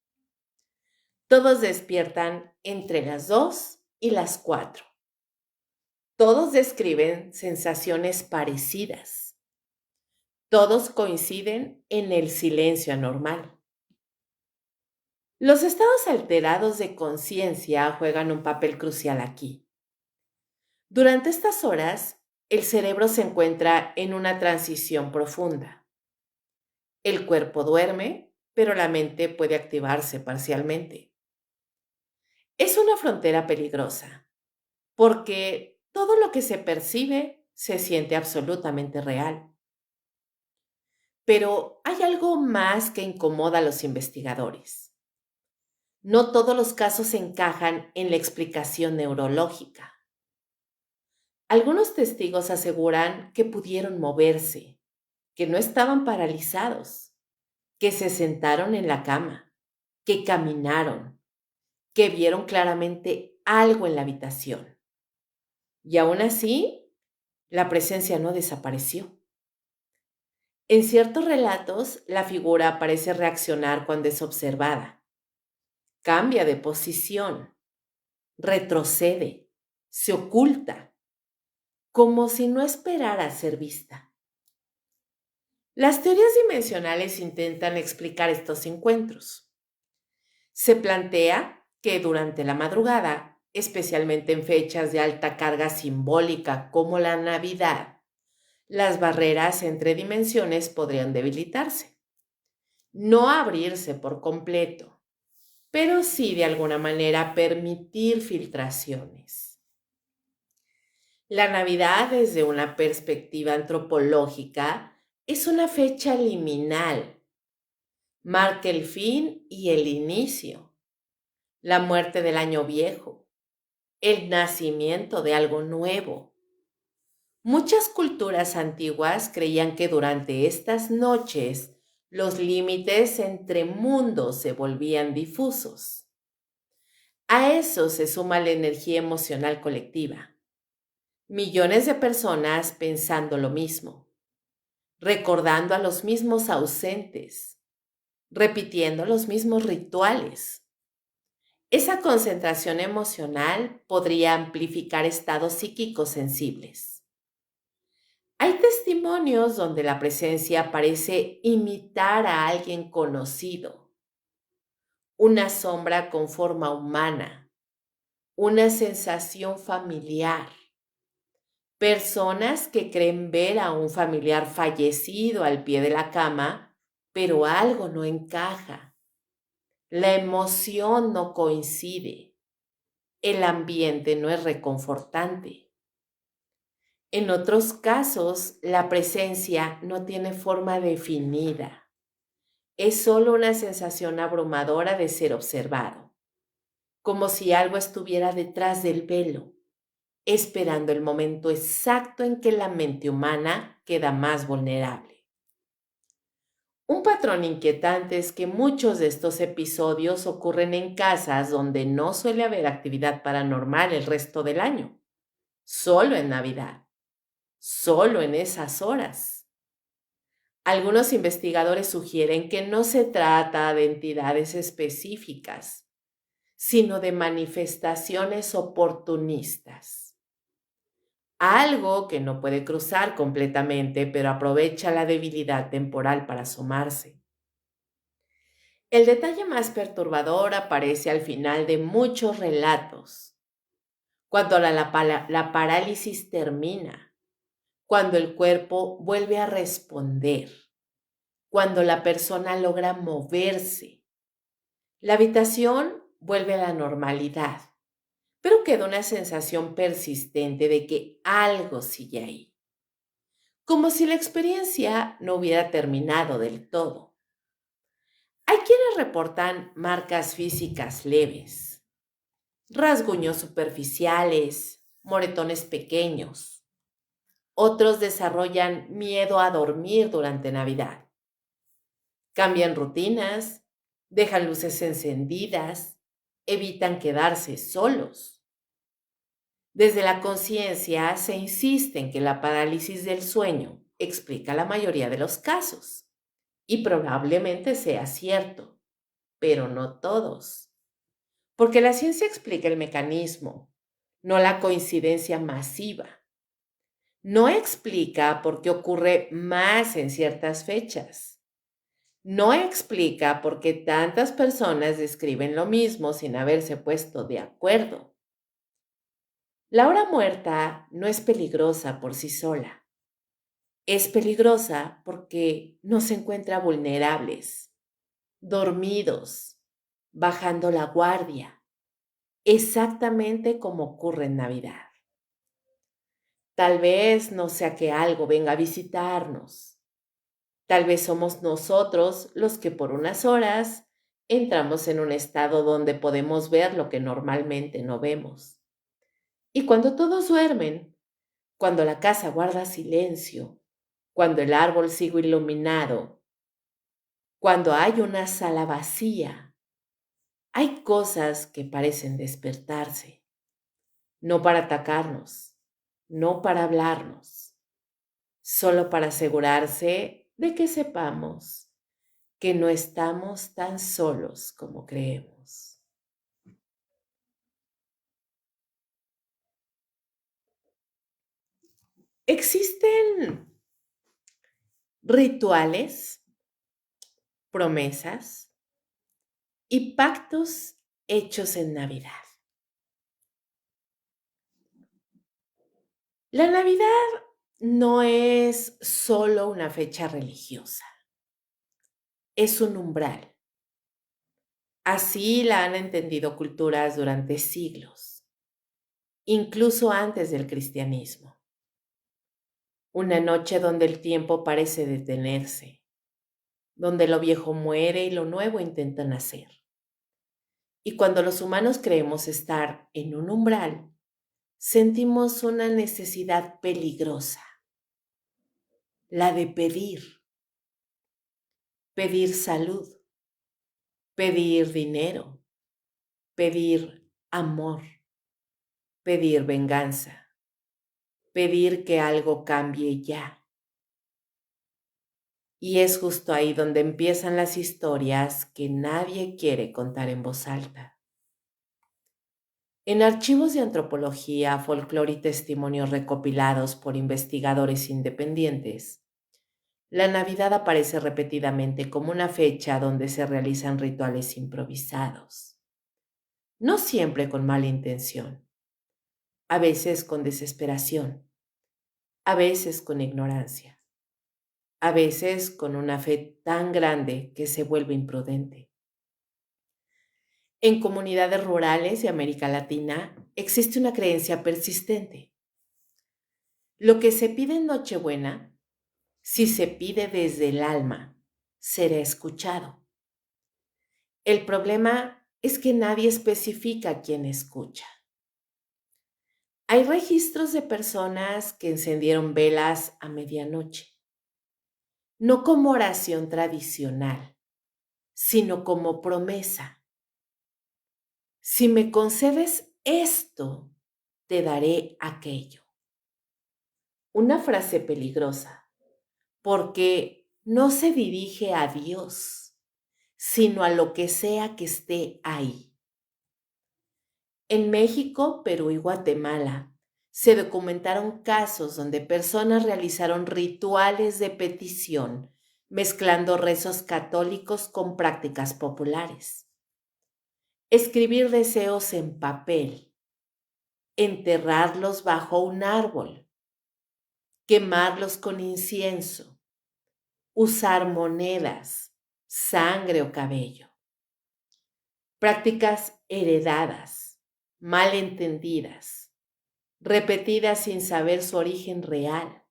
Todos despiertan entre las 2 y las 4. Todos describen sensaciones parecidas. Todos coinciden en el silencio anormal. Los estados alterados de conciencia juegan un papel crucial aquí. Durante estas horas, el cerebro se encuentra en una transición profunda. El cuerpo duerme, pero la mente puede activarse parcialmente. Es una frontera peligrosa, porque todo lo que se percibe se siente absolutamente real. Pero hay algo más que incomoda a los investigadores. No todos los casos encajan en la explicación neurológica. Algunos testigos aseguran que pudieron moverse, que no estaban paralizados, que se sentaron en la cama, que caminaron, que vieron claramente algo en la habitación. Y aún así, la presencia no desapareció. En ciertos relatos, la figura parece reaccionar cuando es observada. Cambia de posición, retrocede, se oculta, como si no esperara ser vista. Las teorías dimensionales intentan explicar estos encuentros. Se plantea que durante la madrugada, especialmente en fechas de alta carga simbólica como la Navidad, las barreras entre dimensiones podrían debilitarse. No abrirse por completo, pero sí de alguna manera permitir filtraciones. La Navidad, desde una perspectiva antropológica, es una fecha liminal. Marca el fin y el inicio, la muerte del año viejo, el nacimiento de algo nuevo. Muchas culturas antiguas creían que durante estas noches los límites entre mundos se volvían difusos. A eso se suma la energía emocional colectiva. Millones de personas pensando lo mismo, recordando a los mismos ausentes, repitiendo los mismos rituales. Esa concentración emocional podría amplificar estados psíquicos sensibles. Hay testimonios donde la presencia parece imitar a alguien conocido, una sombra con forma humana, una sensación familiar. Personas que creen ver a un familiar fallecido al pie de la cama, pero algo no encaja. La emoción no coincide. El ambiente no es reconfortante. En otros casos, la presencia no tiene forma definida. Es solo una sensación abrumadora de ser observado, como si algo estuviera detrás del velo, esperando el momento exacto en que la mente humana queda más vulnerable. Un patrón inquietante es que muchos de estos episodios ocurren en casas donde no suele haber actividad paranormal el resto del año, solo en Navidad, solo en esas horas. Algunos investigadores sugieren que no se trata de entidades específicas, sino de manifestaciones oportunistas. Algo que no puede cruzar completamente, pero aprovecha la debilidad temporal para asomarse. El detalle más perturbador aparece al final de muchos relatos, cuando la parálisis termina, cuando el cuerpo vuelve a responder, cuando la persona logra moverse. La habitación vuelve a la normalidad, pero queda una sensación persistente de que algo sigue ahí, como si la experiencia no hubiera terminado del todo. Hay quienes reportan marcas físicas leves, rasguños superficiales, moretones pequeños. Otros desarrollan miedo a dormir durante Navidad. Cambian rutinas, dejan luces encendidas, evitan quedarse solos. Desde la conciencia se insiste en que la parálisis del sueño explica la mayoría de los casos, y probablemente sea cierto, pero no todos, porque la ciencia explica el mecanismo, no la coincidencia masiva. No explica por qué ocurre más en ciertas fechas. No explica por qué tantas personas describen lo mismo sin haberse puesto de acuerdo. La hora muerta no es peligrosa por sí sola. Es peligrosa porque nos encuentra vulnerables, dormidos, bajando la guardia, exactamente como ocurre en Navidad. Tal vez no sea que algo venga a visitarnos. Tal vez somos nosotros los que por unas horas entramos en un estado donde podemos ver lo que normalmente no vemos. Y cuando todos duermen, cuando la casa guarda silencio, cuando el árbol sigue iluminado, cuando hay una sala vacía, hay cosas que parecen despertarse, no para atacarnos, no para hablarnos, solo para asegurarse de que sepamos que no estamos tan solos como creemos. Existen rituales, promesas y pactos hechos en Navidad. La Navidad no es solo una fecha religiosa, es un umbral. Así la han entendido culturas durante siglos, incluso antes del cristianismo. Una noche donde el tiempo parece detenerse, donde lo viejo muere y lo nuevo intenta nacer. Y cuando los humanos creemos estar en un umbral, sentimos una necesidad peligrosa, la de pedir salud, pedir dinero, pedir amor, pedir venganza, pedir que algo cambie ya. Y es justo ahí donde empiezan las historias que nadie quiere contar en voz alta. En archivos de antropología, folclore y testimonios recopilados por investigadores independientes, la Navidad aparece repetidamente como una fecha donde se realizan rituales improvisados, no siempre con mala intención, a veces con desesperación, a veces con ignorancia, a veces con una fe tan grande que se vuelve imprudente. En comunidades rurales de América Latina existe una creencia persistente. Lo que se pide en Nochebuena, si se pide desde el alma, será escuchado. El problema es que nadie especifica quién escucha. Hay registros de personas que encendieron velas a medianoche, no como oración tradicional, sino como promesa. Si me concedes esto, te daré aquello. Una frase peligrosa, porque no se dirige a Dios, sino a lo que sea que esté ahí. En México, Perú y Guatemala se documentaron casos donde personas realizaron rituales de petición, mezclando rezos católicos con prácticas populares. Escribir deseos en papel, enterrarlos bajo un árbol, quemarlos con incienso, usar monedas, sangre o cabello. Prácticas heredadas, mal entendidas, repetidas sin saber su origen real.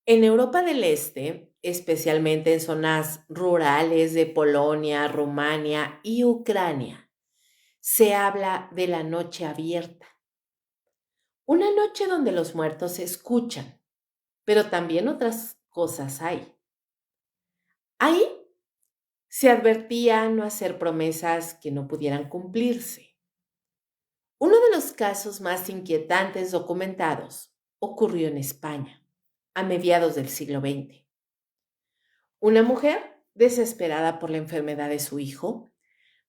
En Europa del Este, especialmente en zonas rurales de Polonia, Rumania y Ucrania, Se habla de la noche abierta, una noche donde los muertos se escuchan, pero también otras cosas hay. Ahí se advertía no hacer promesas que no pudieran cumplirse. Uno de los casos más inquietantes documentados ocurrió en España, a mediados del siglo XX. Una mujer, desesperada por la enfermedad de su hijo,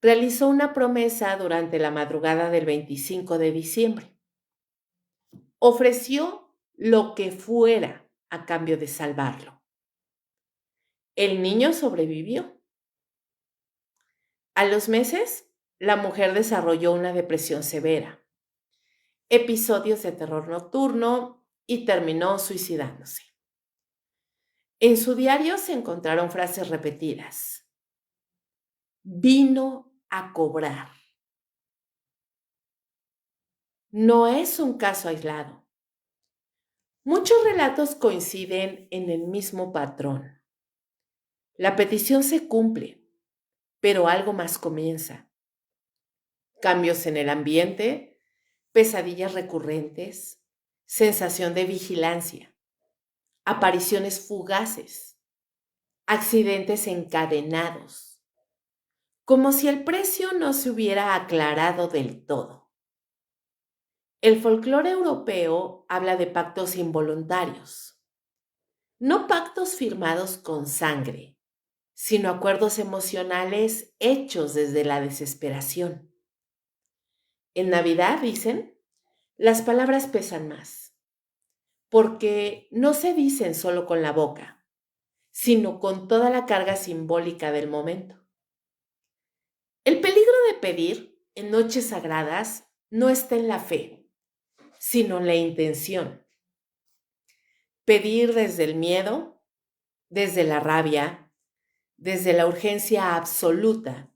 realizó una promesa durante la madrugada del 25 de diciembre. Ofreció lo que fuera a cambio de salvarlo. El niño sobrevivió. A los meses, la mujer desarrolló una depresión severa, episodios de terror nocturno y terminó suicidándose. En su diario se encontraron frases repetidas. Vino a cobrar. No es un caso aislado. Muchos relatos coinciden en el mismo patrón. La petición se cumple, pero algo más comienza. Cambios en el ambiente, pesadillas recurrentes, sensación de vigilancia, apariciones fugaces, accidentes encadenados, como si el precio no se hubiera aclarado del todo. El folclore europeo habla de pactos involuntarios, no pactos firmados con sangre, sino acuerdos emocionales hechos desde la desesperación. En Navidad, dicen, las palabras pesan más, porque no se dicen solo con la boca, sino con toda la carga simbólica del momento. El peligro de pedir en noches sagradas no está en la fe, sino en la intención. Pedir desde el miedo, desde la rabia, desde la urgencia absoluta,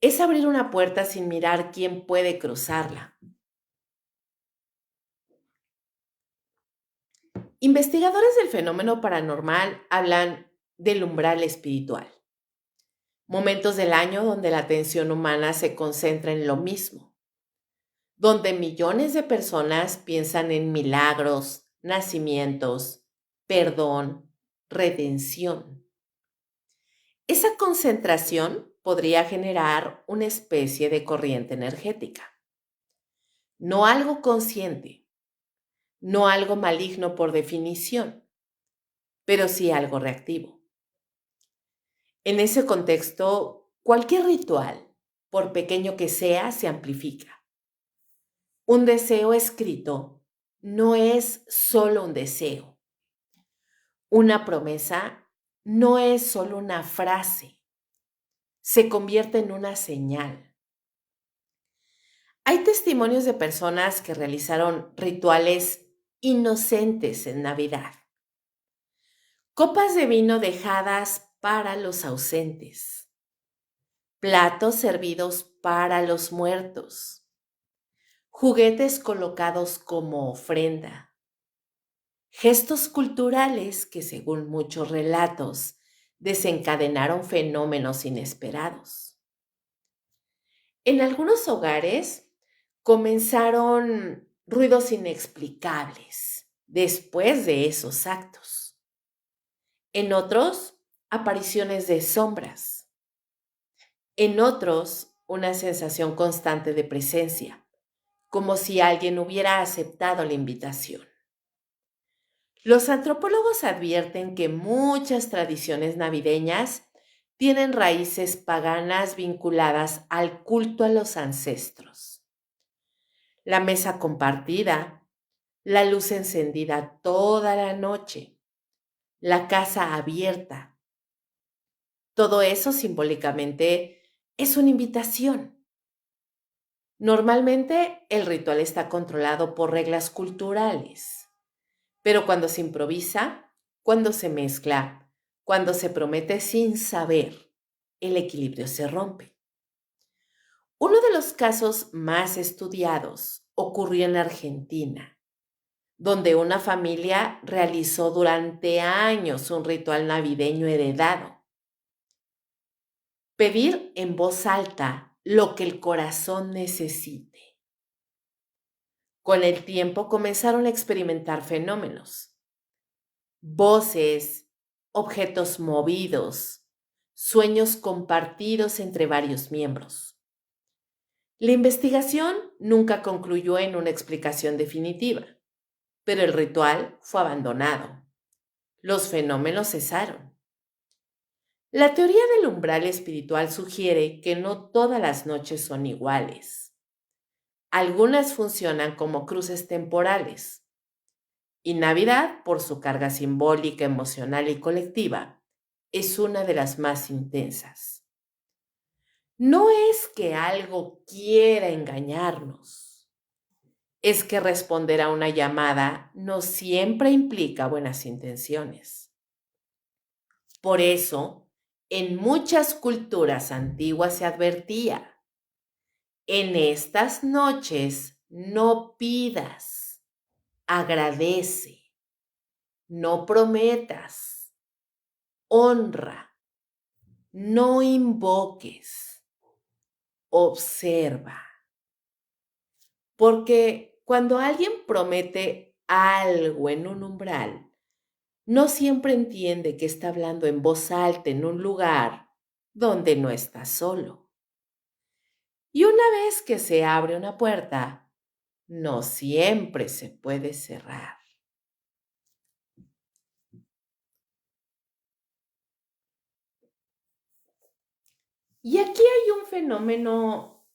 es abrir una puerta sin mirar quién puede cruzarla. Investigadores del fenómeno paranormal hablan del umbral espiritual, momentos del año donde la atención humana se concentra en lo mismo, donde millones de personas piensan en milagros, nacimientos, perdón, redención. Esa concentración podría generar una especie de corriente energética, no algo consciente, no algo maligno por definición, pero sí algo reactivo. En ese contexto, cualquier ritual, por pequeño que sea, se amplifica. Un deseo escrito no es solo un deseo. Una promesa no es solo una frase. Se convierte en una señal. Hay testimonios de personas que realizaron rituales inocentes en Navidad. Copas de vino dejadas para los ausentes. Platos servidos para los muertos. Juguetes colocados como ofrenda. Gestos culturales que, según muchos relatos, desencadenaron fenómenos inesperados. En algunos hogares comenzaron ruidos inexplicables después de esos actos. En otros, apariciones de sombras. En otros, una sensación constante de presencia, como si alguien hubiera aceptado la invitación. Los antropólogos advierten que muchas tradiciones navideñas tienen raíces paganas vinculadas al culto a los ancestros. La mesa compartida, la luz encendida toda la noche, la casa abierta. Todo eso simbólicamente es una invitación. Normalmente el ritual está controlado por reglas culturales, pero cuando se improvisa, cuando se mezcla, cuando se promete sin saber, el equilibrio se rompe. Uno de los casos más estudiados ocurrió en Argentina, donde una familia realizó durante años un ritual navideño heredado. Pedir en voz alta lo que el corazón necesite. Con el tiempo comenzaron a experimentar fenómenos, voces, objetos movidos, sueños compartidos entre varios miembros. La investigación nunca concluyó en una explicación definitiva, pero el ritual fue abandonado. Los fenómenos cesaron. La teoría del umbral espiritual sugiere que no todas las noches son iguales. Algunas funcionan como cruces temporales, y Navidad, por su carga simbólica, emocional y colectiva, es una de las más intensas. No es que algo quiera engañarnos, es que responder a una llamada no siempre implica buenas intenciones. Por eso, en muchas culturas antiguas se advertía: en estas noches no pidas, agradece, no prometas, honra, no invoques, observa. Porque cuando alguien promete algo en un umbral, no siempre entiende que está hablando en voz alta en un lugar donde no está solo. Y una vez que se abre una puerta, no siempre se puede cerrar. Y aquí hay un fenómeno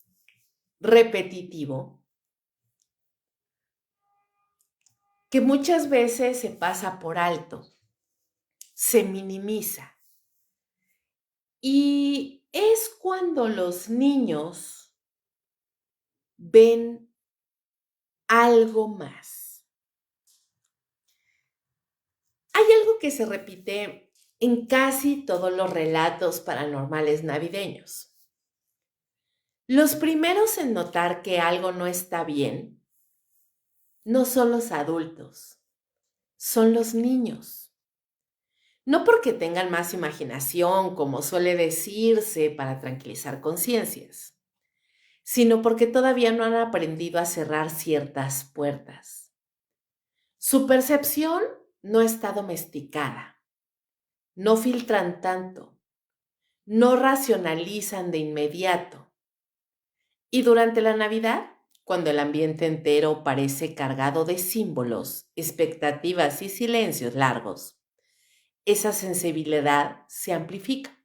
repetitivo que muchas veces se pasa por alto, se minimiza. Y es cuando los niños ven algo más. Hay algo que se repite en casi todos los relatos paranormales navideños. Los primeros en notar que algo no está bien no son los adultos, son los niños. No porque tengan más imaginación, como suele decirse, para tranquilizar conciencias, sino porque todavía no han aprendido a cerrar ciertas puertas. Su percepción no está domesticada, no filtran tanto, no racionalizan de inmediato. Y durante la Navidad, cuando el ambiente entero parece cargado de símbolos, expectativas y silencios largos, esa sensibilidad se amplifica.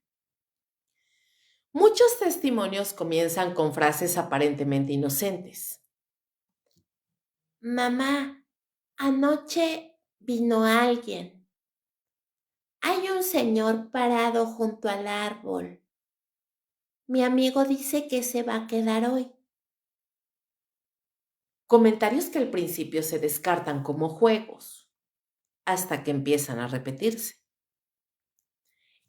Muchos testimonios comienzan con frases aparentemente inocentes. Mamá, anoche vino alguien. Hay un señor parado junto al árbol. Mi amigo dice que se va a quedar hoy. Comentarios que al principio se descartan como juegos, hasta que empiezan a repetirse.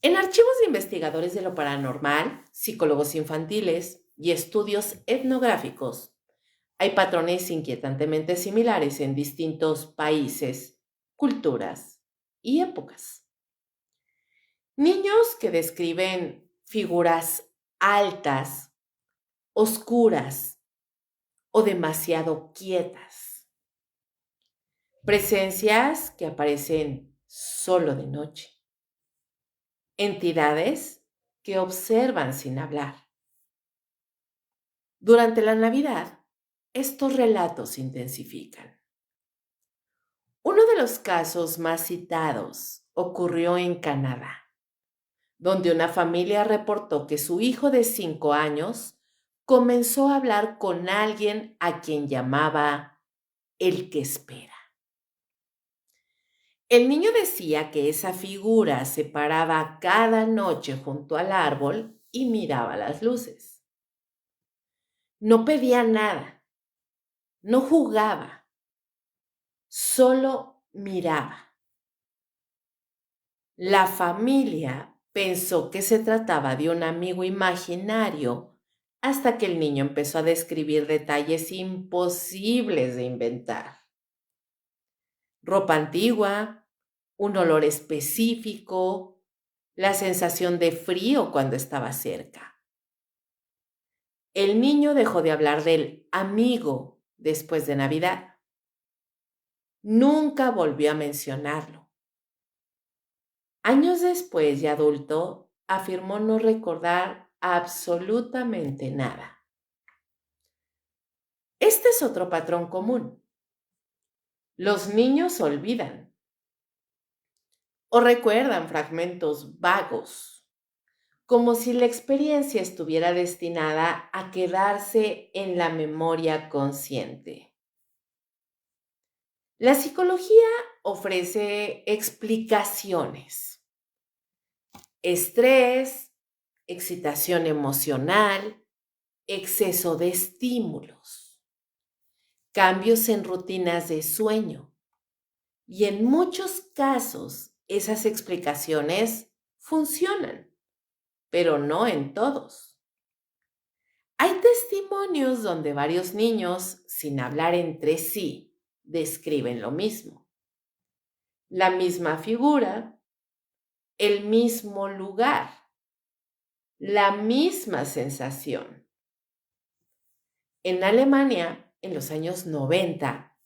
En archivos de investigadores de lo paranormal, psicólogos infantiles y estudios etnográficos, hay patrones inquietantemente similares en distintos países, culturas y épocas. Niños que describen figuras altas, oscuras o demasiado quietas. Presencias que aparecen solo de noche. Entidades que observan sin hablar. Durante la Navidad, estos relatos se intensifican. Uno de los casos más citados ocurrió en Canadá, donde una familia reportó que su hijo de 5 años comenzó a hablar con alguien a quien llamaba el que espera. El niño decía que esa figura se paraba cada noche junto al árbol y miraba las luces. No pedía nada, no jugaba, solo miraba. La familia pensó que se trataba de un amigo imaginario hasta que el niño empezó a describir detalles imposibles de inventar. Ropa antigua, un olor específico, la sensación de frío cuando estaba cerca. El niño dejó de hablar del amigo después de Navidad. Nunca volvió a mencionarlo. Años después, ya adulto, afirmó no recordar absolutamente nada. Este es otro patrón común. Los niños olvidan o recuerdan fragmentos vagos, como si la experiencia estuviera destinada a quedarse en la memoria consciente. La psicología ofrece explicaciones. Estrés, excitación emocional, exceso de estímulos, cambios en rutinas de sueño. Y en muchos casos esas explicaciones funcionan, pero no en todos. Hay testimonios donde varios niños, sin hablar entre sí, describen lo mismo. La misma figura, el mismo lugar, la misma sensación. En Alemania, en los años 90,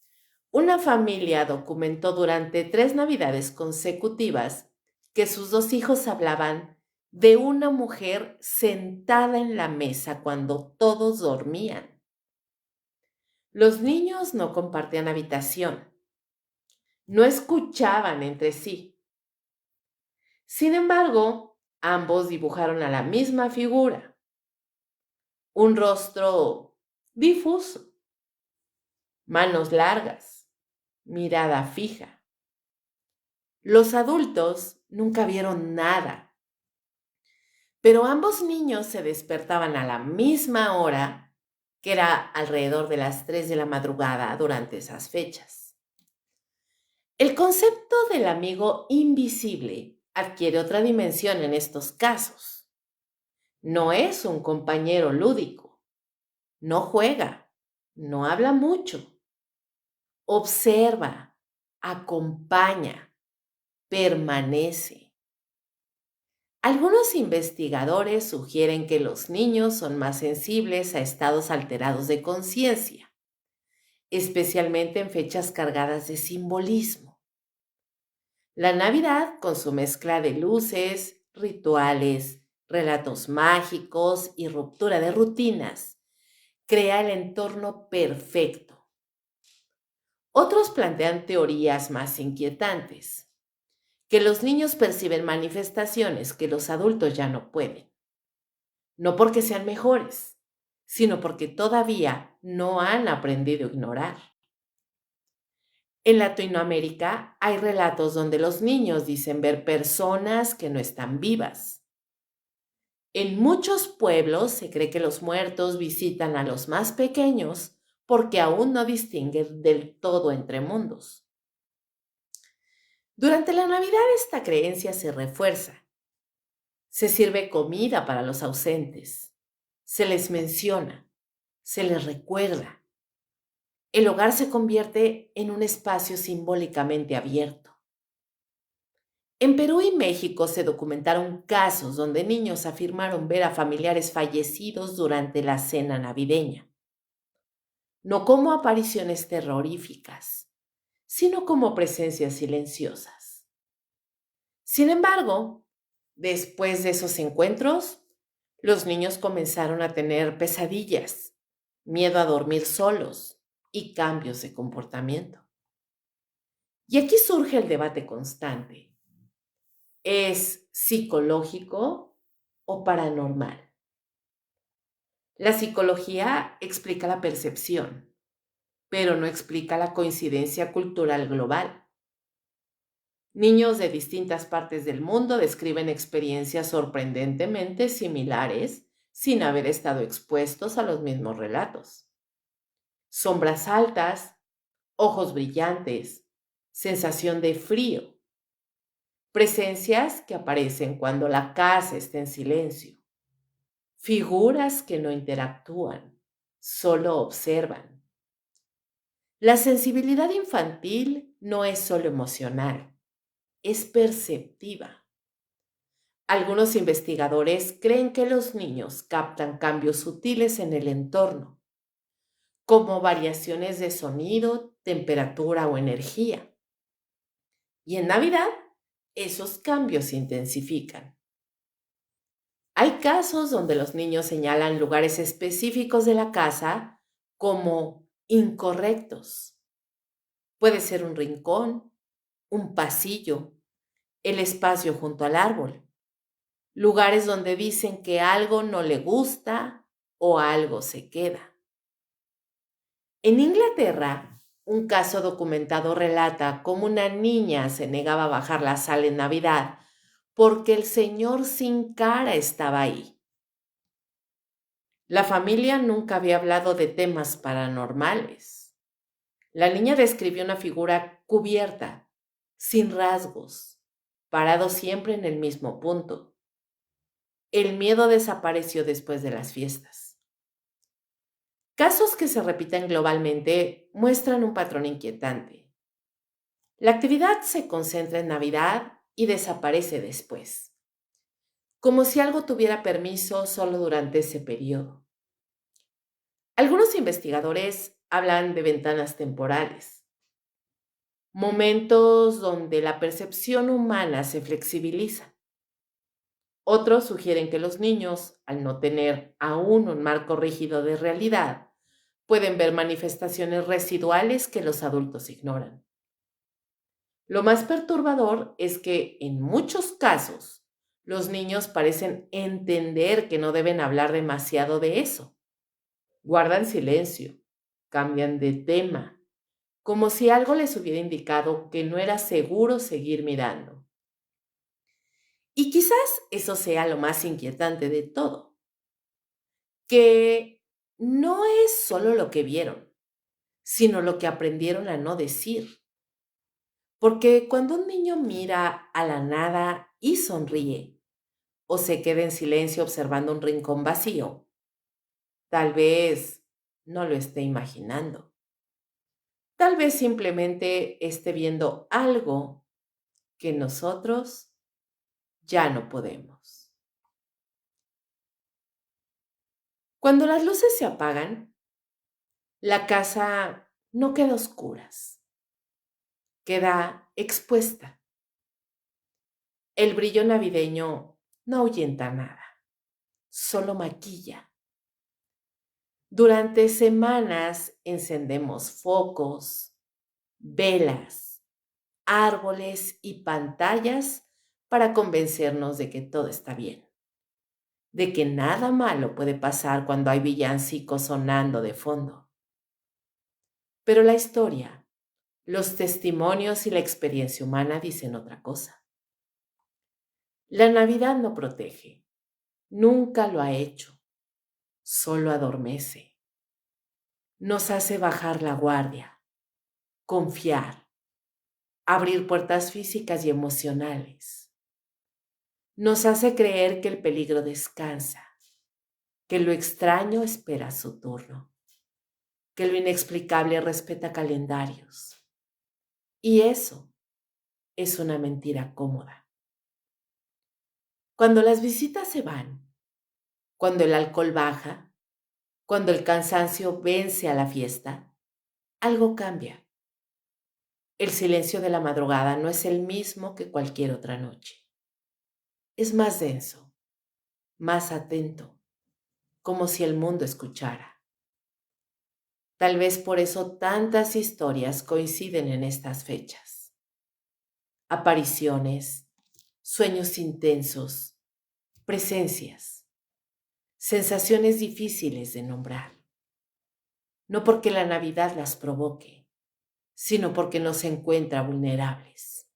una familia documentó durante 3 Navidades consecutivas que sus 2 hijos hablaban de una mujer sentada en la mesa cuando todos dormían. Los niños no compartían habitación, no escuchaban entre sí. Sin embargo, ambos dibujaron a la misma figura, un rostro difuso, manos largas, mirada fija. Los adultos nunca vieron nada, pero ambos niños se despertaban a la misma hora, que era alrededor de las 3 de la madrugada durante esas fechas. El concepto del amigo invisible adquiere otra dimensión en estos casos. No es un compañero lúdico, no juega, no habla mucho, observa, acompaña, permanece. Algunos investigadores sugieren que los niños son más sensibles a estados alterados de conciencia, especialmente en fechas cargadas de simbolismo. La Navidad, con su mezcla de luces, rituales, relatos mágicos y ruptura de rutinas, crea el entorno perfecto. Otros plantean teorías más inquietantes, que los niños perciben manifestaciones que los adultos ya no pueden, no porque sean mejores, sino porque todavía no han aprendido a ignorar. En Latinoamérica hay relatos donde los niños dicen ver personas que no están vivas. En muchos pueblos se cree que los muertos visitan a los más pequeños porque aún no distinguen del todo entre mundos. Durante la Navidad esta creencia se refuerza. Se sirve comida para los ausentes. Se les menciona. Se les recuerda. El hogar se convierte en un espacio simbólicamente abierto. En Perú y México se documentaron casos donde niños afirmaron ver a familiares fallecidos durante la cena navideña, no como apariciones terroríficas, sino como presencias silenciosas. Sin embargo, después de esos encuentros, los niños comenzaron a tener pesadillas, miedo a dormir solos y cambios de comportamiento. Y aquí surge el debate constante. ¿Es psicológico o paranormal? La psicología explica la percepción, pero no explica la coincidencia cultural global. Niños de distintas partes del mundo describen experiencias sorprendentemente similares sin haber estado expuestos a los mismos relatos. Sombras altas, ojos brillantes, sensación de frío, presencias que aparecen cuando la casa está en silencio, figuras que no interactúan, solo observan. La sensibilidad infantil no es solo emocional, es perceptiva. Algunos investigadores creen que los niños captan cambios sutiles en el entorno, como variaciones de sonido, temperatura o energía. Y en Navidad, esos cambios se intensifican. Hay casos donde los niños señalan lugares específicos de la casa como incorrectos. Puede ser un rincón, un pasillo, el espacio junto al árbol, lugares donde dicen que algo no le gusta o algo se queda. En Inglaterra, un caso documentado relata cómo una niña se negaba a bajar la sal en Navidad porque el señor sin cara estaba ahí. La familia nunca había hablado de temas paranormales. La niña describió una figura cubierta, sin rasgos, parado siempre en el mismo punto. El miedo desapareció después de las fiestas. Casos que se repiten globalmente muestran un patrón inquietante. La actividad se concentra en Navidad y desaparece después, como si algo tuviera permiso solo durante ese periodo. Algunos investigadores hablan de ventanas temporales, momentos donde la percepción humana se flexibiliza. Otros sugieren que los niños, al no tener aún un marco rígido de realidad, pueden ver manifestaciones residuales que los adultos ignoran. Lo más perturbador es que, en muchos casos, los niños parecen entender que no deben hablar demasiado de eso. Guardan silencio, cambian de tema, como si algo les hubiera indicado que no era seguro seguir mirando. Y quizás eso sea lo más inquietante de todo, que no es solo lo que vieron, sino lo que aprendieron a no decir. Porque cuando un niño mira a la nada y sonríe, o se queda en silencio observando un rincón vacío, tal vez no lo esté imaginando. Tal vez simplemente esté viendo algo que nosotros ya no podemos. Cuando las luces se apagan, la casa no queda a oscuras, queda expuesta. El brillo navideño no ahuyenta nada, solo maquilla. Durante semanas encendemos focos, velas, árboles y pantallas para convencernos de que todo está bien, de que nada malo puede pasar cuando hay villancicos sonando de fondo. Pero la historia, los testimonios y la experiencia humana dicen otra cosa. La Navidad no protege, nunca lo ha hecho, solo adormece. Nos hace bajar la guardia, confiar, abrir puertas físicas y emocionales. Nos hace creer que el peligro descansa, que lo extraño espera su turno, que lo inexplicable respeta calendarios. Y eso es una mentira cómoda. Cuando las visitas se van, cuando el alcohol baja, cuando el cansancio vence a la fiesta, algo cambia. El silencio de la madrugada no es el mismo que cualquier otra noche. Es más denso, más atento, como si el mundo escuchara. Tal vez por eso tantas historias coinciden en estas fechas. Apariciones, sueños intensos, presencias, sensaciones difíciles de nombrar. No porque la Navidad las provoque, sino porque nos encuentra vulnerables,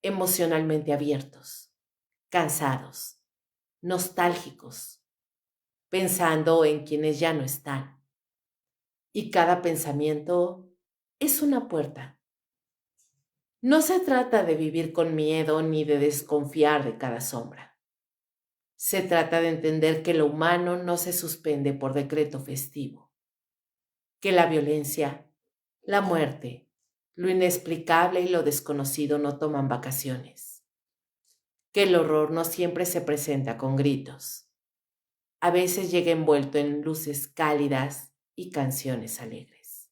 emocionalmente abiertos, cansados, nostálgicos, pensando en quienes ya no están. Y cada pensamiento es una puerta. No se trata de vivir con miedo ni de desconfiar de cada sombra. Se trata de entender que lo humano no se suspende por decreto festivo, que la violencia, la muerte, lo inexplicable y lo desconocido no toman vacaciones, que el horror no siempre se presenta con gritos. A veces llega envuelto en luces cálidas y canciones alegres.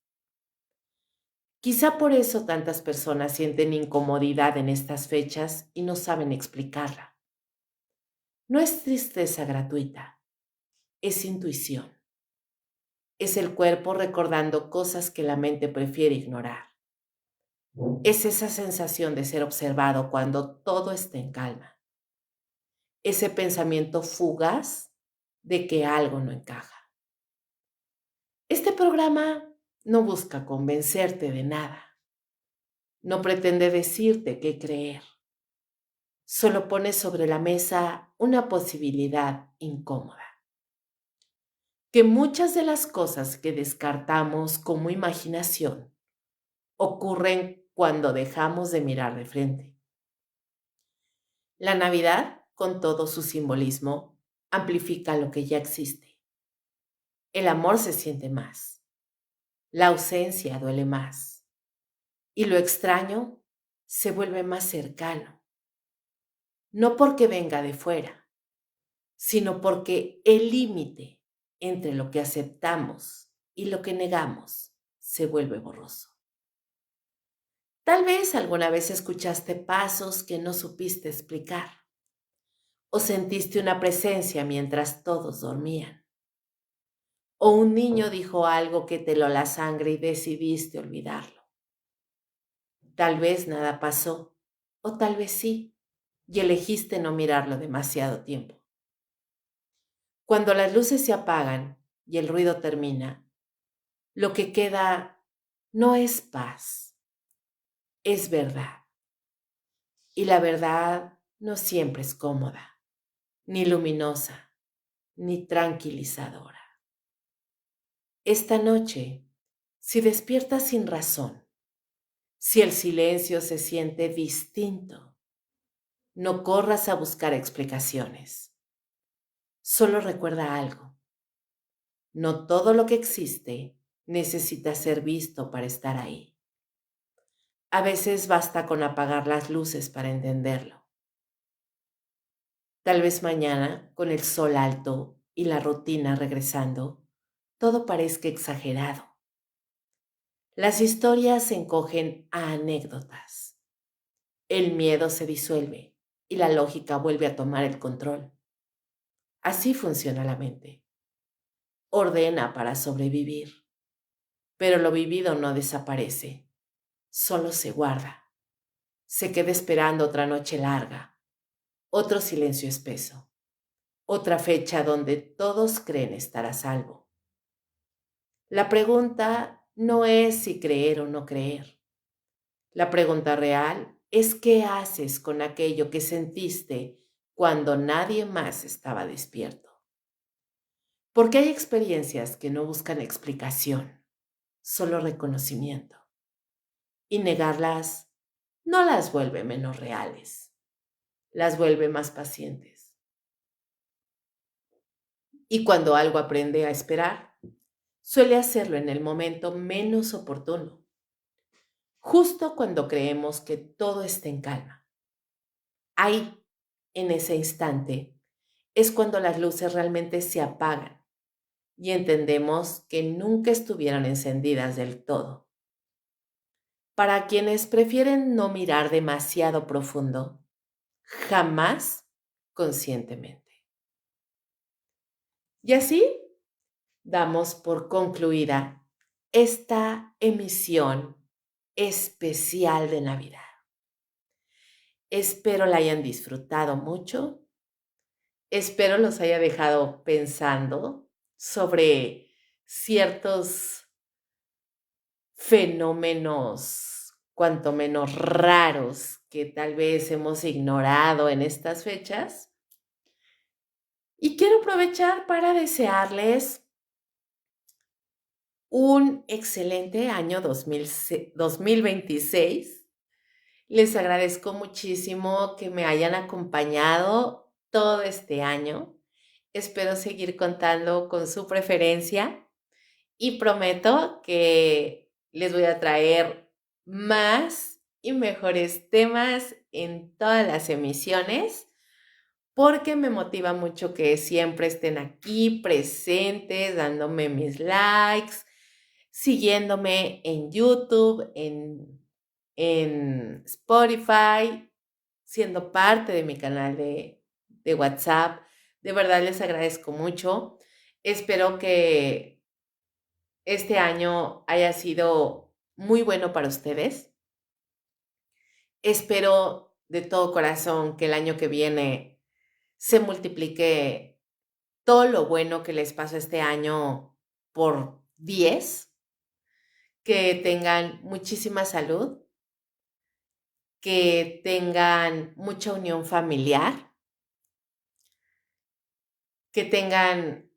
Quizá por eso tantas personas sienten incomodidad en estas fechas y no saben explicarla. No es tristeza gratuita, es intuición. Es el cuerpo recordando cosas que la mente prefiere ignorar. Es esa sensación de ser observado cuando todo está en calma. Ese pensamiento fugaz de que algo no encaja. Este programa no busca convencerte de nada. No pretende decirte qué creer. Solo pone sobre la mesa una posibilidad incómoda. Que muchas de las cosas que descartamos como imaginación ocurren cuando dejamos de mirar de frente. La Navidad, con todo su simbolismo, amplifica lo que ya existe. El amor se siente más. La ausencia duele más. Y lo extraño se vuelve más cercano. No porque venga de fuera, sino porque el límite entre lo que aceptamos y lo que negamos se vuelve borroso. Tal vez alguna vez escuchaste pasos que no supiste explicar o sentiste una presencia mientras todos dormían. O un niño dijo algo que te heló la sangre y decidiste olvidarlo. Tal vez nada pasó, o tal vez sí, y elegiste no mirarlo demasiado tiempo. Cuando las luces se apagan y el ruido termina, lo que queda no es paz, es verdad. Y la verdad no siempre es cómoda, ni luminosa, ni tranquilizadora. Esta noche, si despiertas sin razón, si el silencio se siente distinto, no corras a buscar explicaciones. Solo recuerda algo. No todo lo que existe necesita ser visto para estar ahí. A veces basta con apagar las luces para entenderlo. Tal vez mañana, con el sol alto y la rutina regresando, todo parezca exagerado. Las historias se encogen a anécdotas. El miedo se disuelve y la lógica vuelve a tomar el control. Así funciona la mente. Ordena para sobrevivir, pero lo vivido no desaparece, solo se guarda. Se queda esperando otra noche larga, otro silencio espeso, otra fecha donde todos creen estar a salvo. La pregunta no es si creer o no creer. La pregunta real es qué haces con aquello que sentiste cuando nadie más estaba despierto. Porque hay experiencias que no buscan explicación, solo reconocimiento. Y negarlas no las vuelve menos reales, las vuelve más pacientes. Y cuando algo aprende a esperar, suele hacerlo en el momento menos oportuno, justo cuando creemos que todo está en calma. Ahí, en ese instante, es cuando las luces realmente se apagan y entendemos que nunca estuvieron encendidas del todo. Para quienes prefieren no mirar demasiado profundo, jamás conscientemente. Y así damos por concluida esta emisión especial de Navidad. Espero la hayan disfrutado mucho. Espero los haya dejado pensando sobre ciertos fenómenos, cuanto menos raros, que tal vez hemos ignorado en estas fechas. Y quiero aprovechar para desearles un excelente año 2026. Les agradezco muchísimo que me hayan acompañado todo este año. Espero seguir contando con su preferencia y prometo que les voy a traer más y mejores temas en todas las emisiones porque me motiva mucho que siempre estén aquí presentes, dándome mis likes, siguiéndome en YouTube, en Spotify, siendo parte de mi canal de WhatsApp. De verdad les agradezco mucho. Espero que este año haya sido muy bueno para ustedes. Espero de todo corazón que el año que viene se multiplique todo lo bueno que les pasó este año por 10, que tengan muchísima salud, que tengan mucha unión familiar, que tengan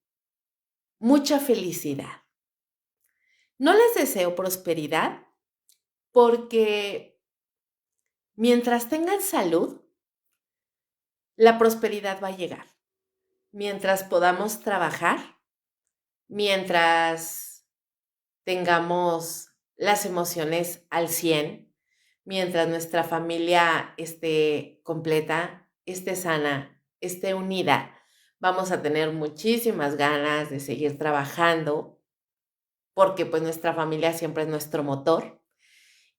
mucha felicidad. No les deseo prosperidad porque mientras tengan salud, la prosperidad va a llegar. Mientras podamos trabajar, mientras tengamos las emociones al 100, mientras nuestra familia esté completa, esté sana, esté unida, vamos a tener muchísimas ganas de seguir trabajando porque pues nuestra familia siempre es nuestro motor.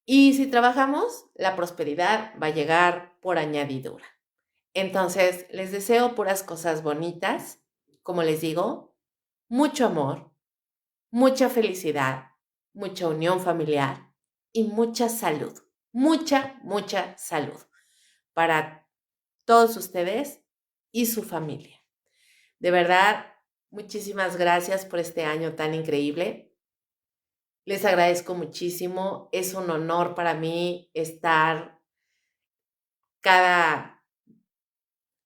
Y si trabajamos, la prosperidad va a llegar por añadidura. Entonces, les deseo puras cosas bonitas, como les digo, mucho amor, mucha felicidad, mucha unión familiar y mucha salud. Mucha salud para todos ustedes y su familia. De verdad, muchísimas gracias por este año tan increíble. Les agradezco muchísimo. Es un honor para mí estar cada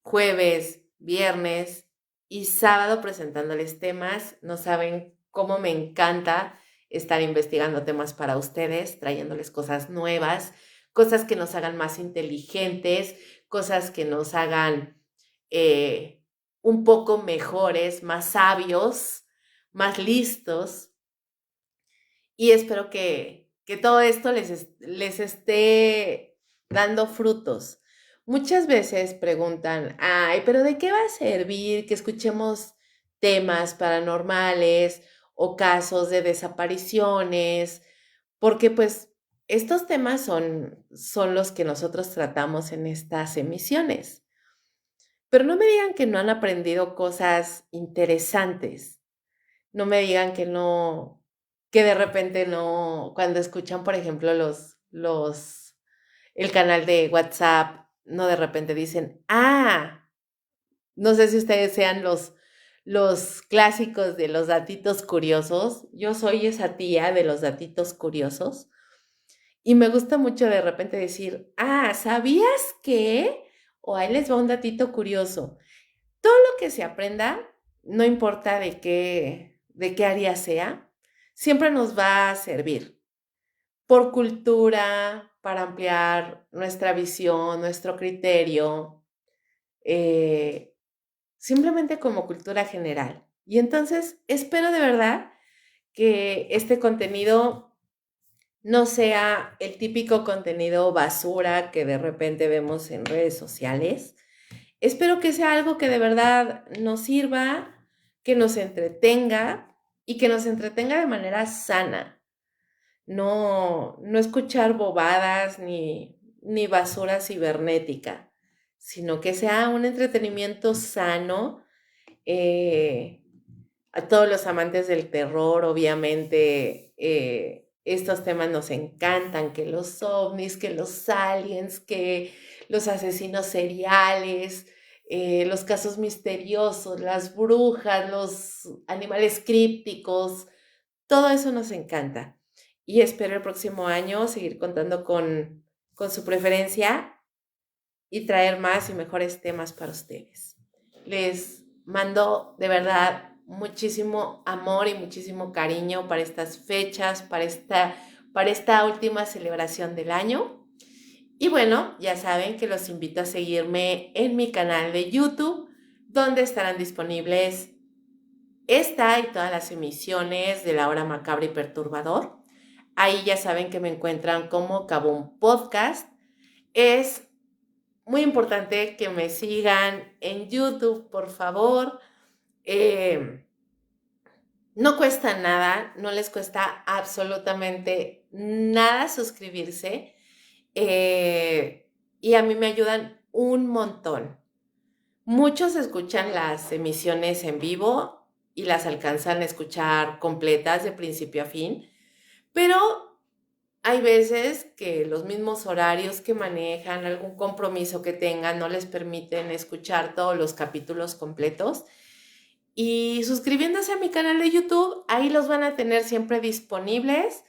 jueves, viernes y sábado presentándoles temas. No saben cómo me encanta estar investigando temas para ustedes, trayéndoles cosas nuevas, cosas que nos hagan más inteligentes, cosas que nos hagan un poco mejores, más sabios, más listos. Y espero que todo esto les esté dando frutos. Muchas veces preguntan, ay, pero ¿de qué va a servir que escuchemos temas paranormales o casos de desapariciones? Porque pues estos temas son los que nosotros tratamos en estas emisiones. Pero no me digan que no han aprendido cosas interesantes. No me digan que no, que de repente no, cuando escuchan, por ejemplo, el canal de WhatsApp, no de repente dicen, no sé si ustedes sean los clásicos de los datitos curiosos. Yo soy esa tía de los datitos curiosos. Y me gusta mucho de repente decir, ¿sabías qué? O ahí les va un datito curioso. Todo lo que se aprenda, no importa de qué área sea, siempre nos va a servir por cultura, para ampliar nuestra visión, nuestro criterio, eh, simplemente como cultura general. Y entonces espero de verdad que este contenido no sea el típico contenido basura que de repente vemos en redes sociales. Espero que sea algo que de verdad nos sirva, que nos entretenga y que nos entretenga de manera sana. No escuchar bobadas ni basura cibernética, sino que sea un entretenimiento sano. eh, a todos los amantes del terror, obviamente, estos temas nos encantan, que los ovnis, que los aliens, que los asesinos seriales, los casos misteriosos, las brujas, los animales crípticos, todo eso nos encanta. Y espero el próximo año seguir contando con su preferencia y traer más y mejores temas para ustedes. Les mando de verdad muchísimo amor y muchísimo cariño para estas fechas, para esta última celebración del año. Y bueno, ya saben que los invito a seguirme en mi canal de YouTube, donde estarán disponibles esta y todas las emisiones de La Hora Macabra y Perturbador. Ahí ya saben que me encuentran como Kabum Podcast. Es muy importante que me sigan en YouTube, por favor. No cuesta nada, no les cuesta absolutamente nada suscribirse. Y a mí me ayudan un montón. Muchos escuchan las emisiones en vivo y las alcanzan a escuchar completas de principio a fin, pero hay veces que los mismos horarios que manejan, algún compromiso que tengan, no les permiten escuchar todos los capítulos completos. Y suscribiéndose a mi canal de YouTube, ahí los van a tener siempre disponibles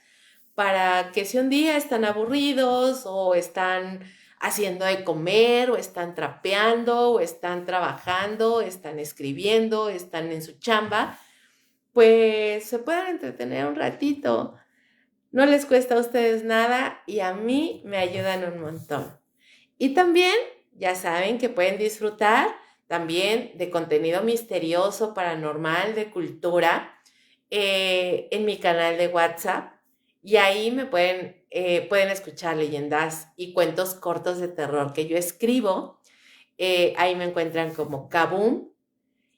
para que si un día están aburridos o están haciendo de comer o están trapeando o están trabajando, están escribiendo, están en su chamba, pues se puedan entretener un ratito. No les cuesta a ustedes nada y a mí me ayudan un montón. Y también, ya saben que pueden disfrutar también de contenido misterioso, paranormal, de cultura, en mi canal de WhatsApp. Y ahí pueden escuchar leyendas y cuentos cortos de terror que yo escribo. Ahí me encuentran como Kaboom.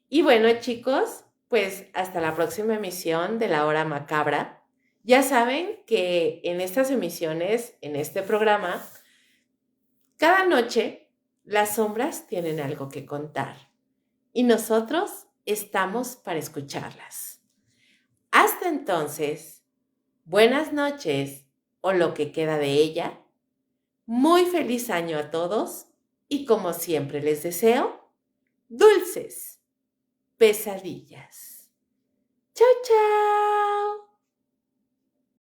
Y bueno, chicos, pues hasta la próxima emisión de La Hora Macabra. Ya saben que en estas emisiones, en este programa, cada noche las sombras tienen algo que contar y nosotros estamos para escucharlas. Hasta entonces, buenas noches o lo que queda de ella. Muy feliz año a todos y como siempre les deseo, dulces pesadillas. ¡Chao, chao!